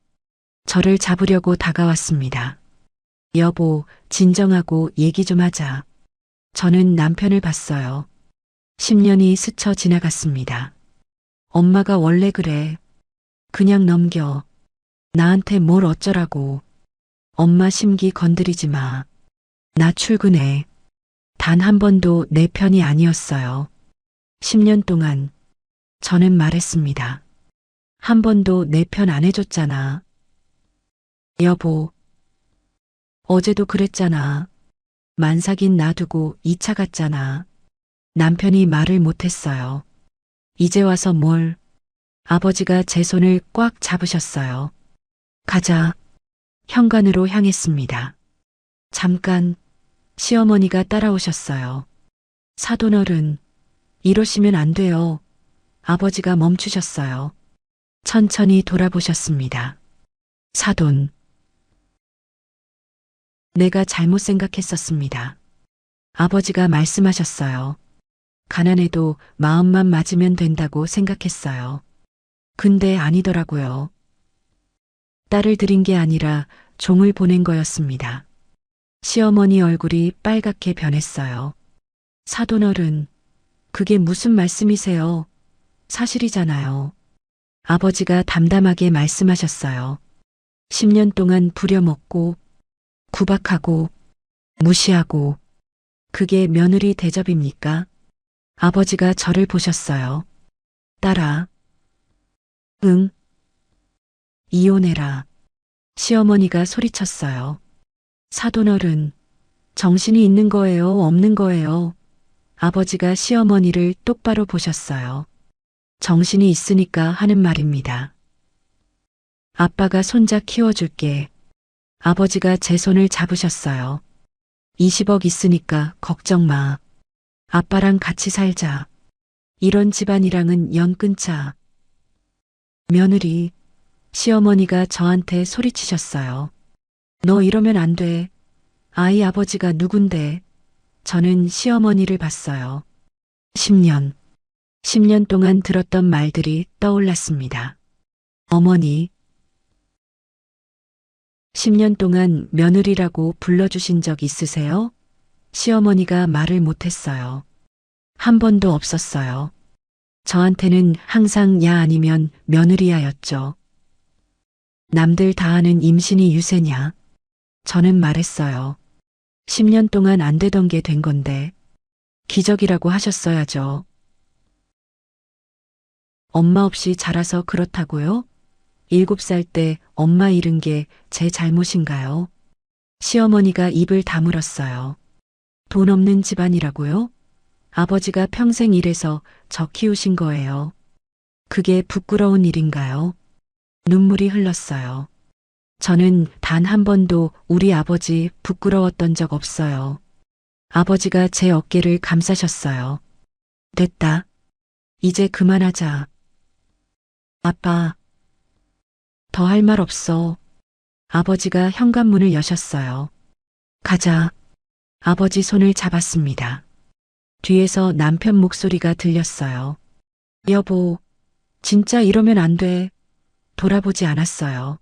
저를 잡으려고 다가왔습니다. 여보, 진정하고 얘기 좀 하자. 저는 남편을 봤어요. 10년이 스쳐 지나갔습니다. 엄마가 원래 그래. 그냥 넘겨. 나한테 뭘 어쩌라고. 엄마 심기 건드리지 마. 나 출근해. 단 한 번도 내 편이 아니었어요. 10년 동안 저는 말했습니다. 한 번도 내 편 안 해줬잖아. 여보, 어제도 그랬잖아. 만삭인 놔두고 2차 갔잖아. 남편이 말을 못했어요. 이제 와서 뭘. 아버지가 제 손을 꽉 잡으셨어요. 가자. 현관으로 향했습니다. 잠깐. 시어머니가 따라오셨어요. 사돈어른, 이러시면 안 돼요. 아버지가 멈추셨어요. 천천히 돌아보셨습니다. 사돈. 내가 잘못 생각했었습니다. 아버지가 말씀하셨어요. 가난해도 마음만 맞으면 된다고 생각했어요. 근데 아니더라고요. 딸을 들인 게 아니라 종을 보낸 거였습니다. 시어머니 얼굴이 빨갛게 변했어요. 사돈어른, 그게 무슨 말씀이세요? 사실이잖아요. 아버지가 담담하게 말씀하셨어요. 10년 동안 부려먹고, 구박하고, 무시하고, 그게 며느리 대접입니까? 아버지가 저를 보셨어요. 딸아. 응. 이혼해라. 시어머니가 소리쳤어요. 사돈어른, 정신이 있는 거예요, 없는 거예요? 아버지가 시어머니를 똑바로 보셨어요. 정신이 있으니까 하는 말입니다. 아빠가 손자 키워줄게. 아버지가 제 손을 잡으셨어요. 20억 있으니까 걱정 마. 아빠랑 같이 살자. 이런 집안이랑은 연 끊자. 며느리, 시어머니가 저한테 소리치셨어요. 너 이러면 안 돼. 아이 아버지가 누군데. 저는 시어머니를 봤어요. 10년 동안 들었던 말들이 떠올랐습니다. 어머니. 10년 동안 며느리라고 불러주신 적 있으세요? 시어머니가 말을 못했어요. 한 번도 없었어요. 저한테는 항상 야 아니면 며느리야였죠. 남들 다 아는 임신이 유세냐? 저는 말했어요. 10년 동안 안 되던 게 된 건데. 기적이라고 하셨어야죠. 엄마 없이 자라서 그렇다고요? 7살 때 엄마 잃은 게 제 잘못인가요? 시어머니가 입을 다물었어요. 돈 없는 집안이라고요? 아버지가 평생 일해서 저 키우신 거예요. 그게 부끄러운 일인가요? 눈물이 흘렀어요. 저는 단 한 번도 우리 아버지 부끄러웠던 적 없어요. 아버지가 제 어깨를 감싸셨어요. 됐다. 이제 그만하자. 아빠, 더 할 말 없어. 아버지가 현관문을 여셨어요. 가자. 아버지 손을 잡았습니다. 뒤에서 남편 목소리가 들렸어요. 여보, 진짜 이러면 안 돼. 돌아보지 않았어요.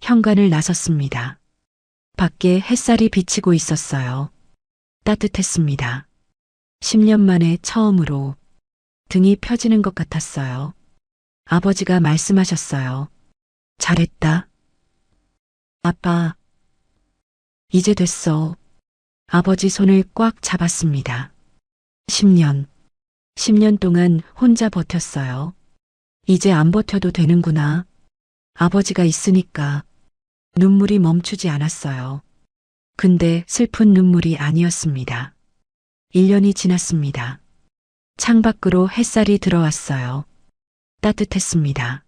현관을 나섰습니다. 밖에 햇살이 비치고 있었어요. 따뜻했습니다. 10년 만에 처음으로 등이 펴지는 것 같았어요. 아버지가 말씀하셨어요. 잘했다. 아빠, 이제 됐어. 아버지 손을 꽉 잡았습니다. 10년. 10년 동안 혼자 버텼어요. 이제 안 버텨도 되는구나. 아버지가 있으니까 눈물이 멈추지 않았어요. 근데 슬픈 눈물이 아니었습니다. 1년이 지났습니다. 창밖으로 햇살이 들어왔어요. 따뜻했습니다.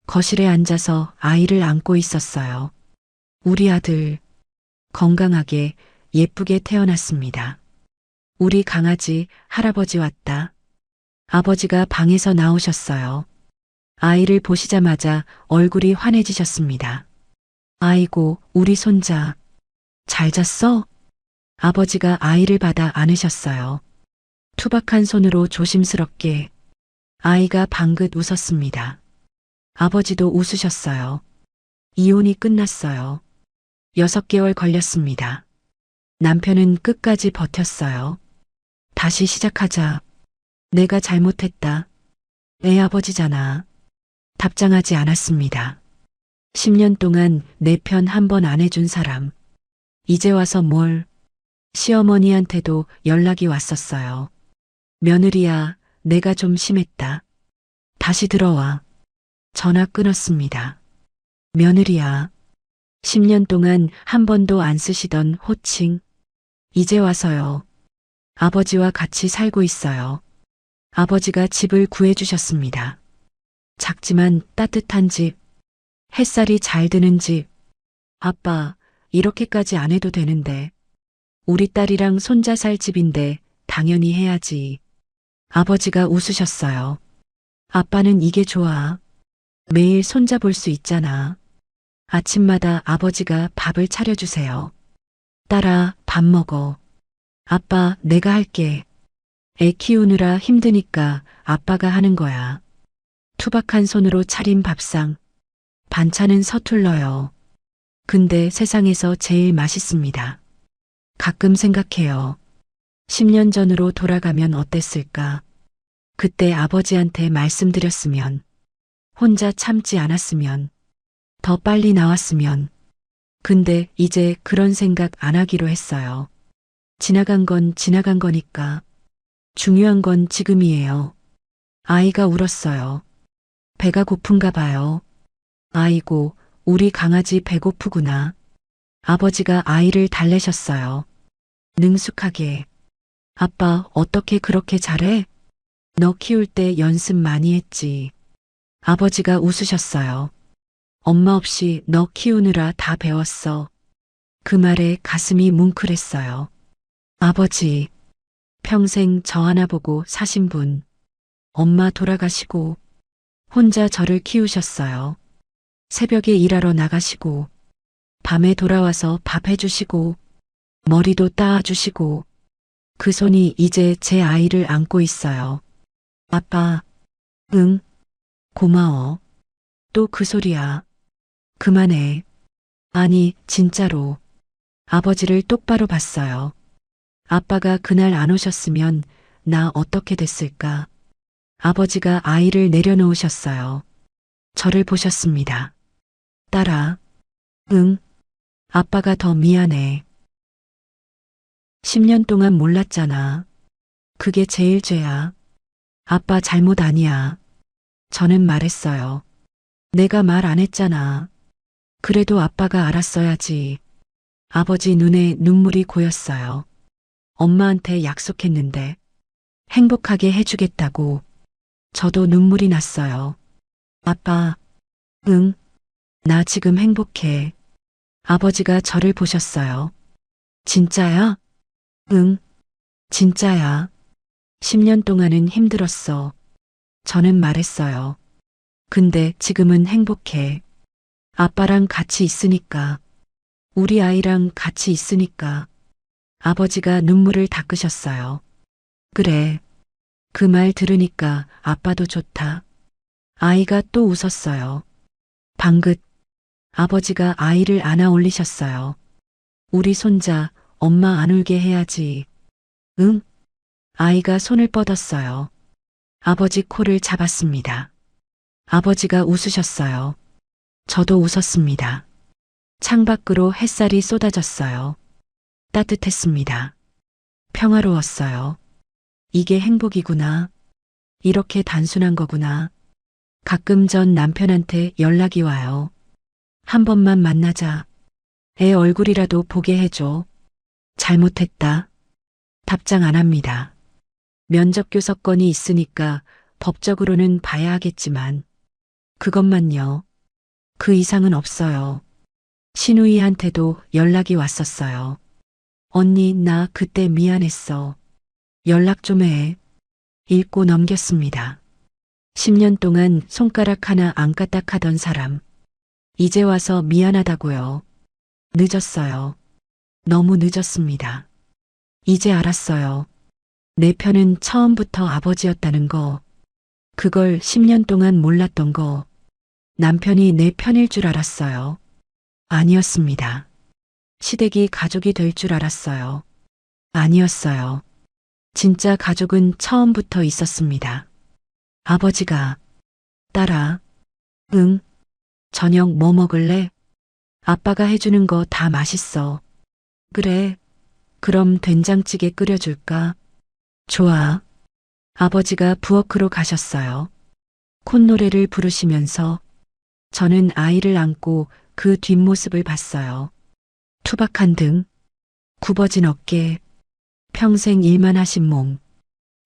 거실에 앉아서 아이를 안고 있었어요. 우리 아들, 건강하게 예쁘게 태어났습니다. 우리 강아지 할아버지 왔다. 아버지가 방에서 나오셨어요. 아이를 보시자마자 얼굴이 환해지셨습니다. 아이고, 우리 손자. 잘 잤어? 아버지가 아이를 받아 안으셨어요. 투박한 손으로 조심스럽게. 아이가 방긋 웃었습니다. 아버지도 웃으셨어요. 이혼이 끝났어요. 6개월 걸렸습니다. 남편은 끝까지 버텼어요. 다시 시작하자. 내가 잘못했다. 애 아버지잖아. 답장하지 않았습니다. 10년 동안 내 편 한 번 안 해준 사람. 이제 와서 뭘. 시어머니한테도 연락이 왔었어요. 며느리야, 내가 좀 심했다. 다시 들어와. 전화 끊었습니다. 며느리야. 10년 동안 한 번도 안 쓰시던 호칭. 이제 와서요. 아버지와 같이 살고 있어요. 아버지가 집을 구해주셨습니다. 작지만 따뜻한 집. 햇살이 잘 드는 집. 아빠, 이렇게까지 안 해도 되는데. 우리 딸이랑 손자 살 집인데 당연히 해야지. 아버지가 웃으셨어요. 아빠는 이게 좋아. 매일 손자 볼 수 있잖아. 아침마다 아버지가 밥을 차려주세요. 딸아, 밥 먹어. 아빠, 내가 할게. 애 키우느라 힘드니까 아빠가 하는 거야. 투박한 손으로 차린 밥상. 반찬은 서툴러요. 근데 세상에서 제일 맛있습니다. 가끔 생각해요. 10년 전으로 돌아가면 어땠을까? 그때 아버지한테 말씀드렸으면, 혼자 참지 않았으면, 더 빨리 나왔으면. 근데 이제 그런 생각 안 하기로 했어요. 지나간 건 지나간 거니까. 중요한 건 지금이에요. 아이가 울었어요. 배가 고픈가 봐요. 아이고, 우리 강아지 배고프구나. 아버지가 아이를 달래셨어요. 능숙하게. 아빠, 어떻게 그렇게 잘해? 너 키울 때 연습 많이 했지. 아버지가 웃으셨어요. 엄마 없이 너 키우느라 다 배웠어. 그 말에 가슴이 뭉클했어요. 아버지, 평생 저 하나 보고 사신 분. 엄마 돌아가시고 혼자 저를 키우셨어요. 새벽에 일하러 나가시고 밤에 돌아와서 밥 해주시고 머리도 따아주시고 그 손이 이제 제 아이를 안고 있어요. 아빠, 응, 고마워. 또 그 소리야. 그만해. 아니, 진짜로. 아버지를 똑바로 봤어요. 아빠가 그날 안 오셨으면 나 어떻게 됐을까? 아버지가 아이를 내려놓으셨어요. 저를 보셨습니다. 딸아, 응, 아빠가 더 미안해. 10년 동안 몰랐잖아. 그게 제일 죄야. 아빠 잘못 아니야. 저는 말했어요. 내가 말 안 했잖아. 그래도 아빠가 알았어야지. 아버지 눈에 눈물이 고였어요. 엄마한테 약속했는데 행복하게 해주겠다고. 저도 눈물이 났어요. 아빠, 응, 나 지금 행복해. 아버지가 저를 보셨어요. 진짜야? 응, 진짜야. 10년 동안은 힘들었어. 저는 말했어요. 근데 지금은 행복해. 아빠랑 같이 있으니까. 우리 아이랑 같이 있으니까. 아버지가 눈물을 닦으셨어요. 그래. 그 말 들으니까 아빠도 좋다. 아이가 또 웃었어요. 방긋. 아버지가 아이를 안아 올리셨어요. 우리 손자, 엄마 안 울게 해야지. 응? 아이가 손을 뻗었어요. 아버지 코를 잡았습니다. 아버지가 웃으셨어요. 저도 웃었습니다. 창밖으로 햇살이 쏟아졌어요. 따뜻했습니다. 평화로웠어요. 이게 행복이구나. 이렇게 단순한 거구나. 가끔 전 남편한테 연락이 와요. 한 번만 만나자. 애 얼굴이라도 보게 해줘. 잘못했다. 답장 안 합니다. 면접 교섭권이 있으니까 법적으로는 봐야 하겠지만 그것만요. 그 이상은 없어요. 신우이한테도 연락이 왔었어요. 언니, 나 그때 미안했어. 연락 좀 해. 읽고 넘겼습니다. 10년 동안 손가락 하나 안 까딱하던 사람. 이제 와서 미안하다고요. 늦었어요. 너무 늦었습니다. 이제 알았어요. 내 편은 처음부터 아버지였다는 거. 그걸 10년 동안 몰랐던 거. 남편이 내 편일 줄 알았어요. 아니었습니다. 시댁이 가족이 될 줄 알았어요. 아니었어요. 진짜 가족은 처음부터 있었습니다. 아버지가, 딸아, 응, 저녁 뭐 먹을래? 아빠가 해주는 거 다 맛있어. 그래, 그럼 된장찌개 끓여줄까? 좋아. 아버지가 부엌으로 가셨어요. 콧노래를 부르시면서 저는 아이를 안고 그 뒷모습을 봤어요. 투박한 등, 굽어진 어깨, 평생 일만 하신 몸.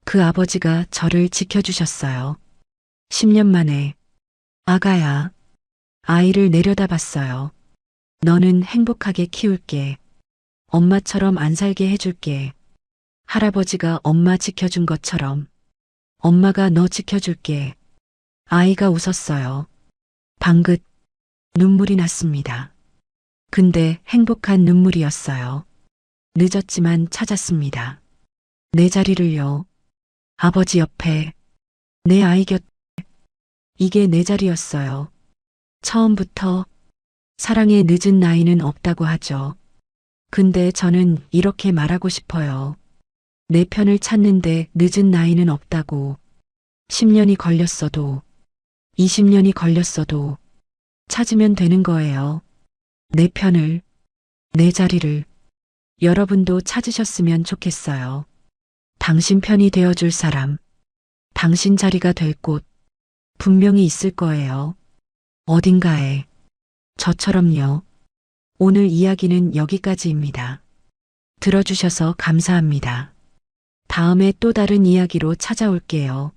그 아버지가 저를 지켜주셨어요. 10년 만에. 아가야. 아이를 내려다봤어요. 너는 행복하게 키울게. 엄마처럼 안 살게 해줄게. 할아버지가 엄마 지켜준 것처럼. 엄마가 너 지켜줄게. 아이가 웃었어요. 방긋. 눈물이 났습니다. 근데 행복한 눈물이었어요. 늦었지만 찾았습니다. 내 자리를요. 아버지 옆에. 내 아이 곁에. 이게 내 자리였어요. 처음부터 사랑의 늦은 나이는 없다고 하죠. 근데 저는 이렇게 말하고 싶어요. 내 편을 찾는데 늦은 나이는 없다고. 10년이 걸렸어도, 20년이 걸렸어도 찾으면 되는 거예요. 내 편을, 내 자리를. 여러분도 찾으셨으면 좋겠어요. 당신 편이 되어줄 사람, 당신 자리가 될 곳, 분명히 있을 거예요. 어딘가에. 저처럼요. 오늘 이야기는 여기까지입니다. 들어주셔서 감사합니다. 다음에 또 다른 이야기로 찾아올게요.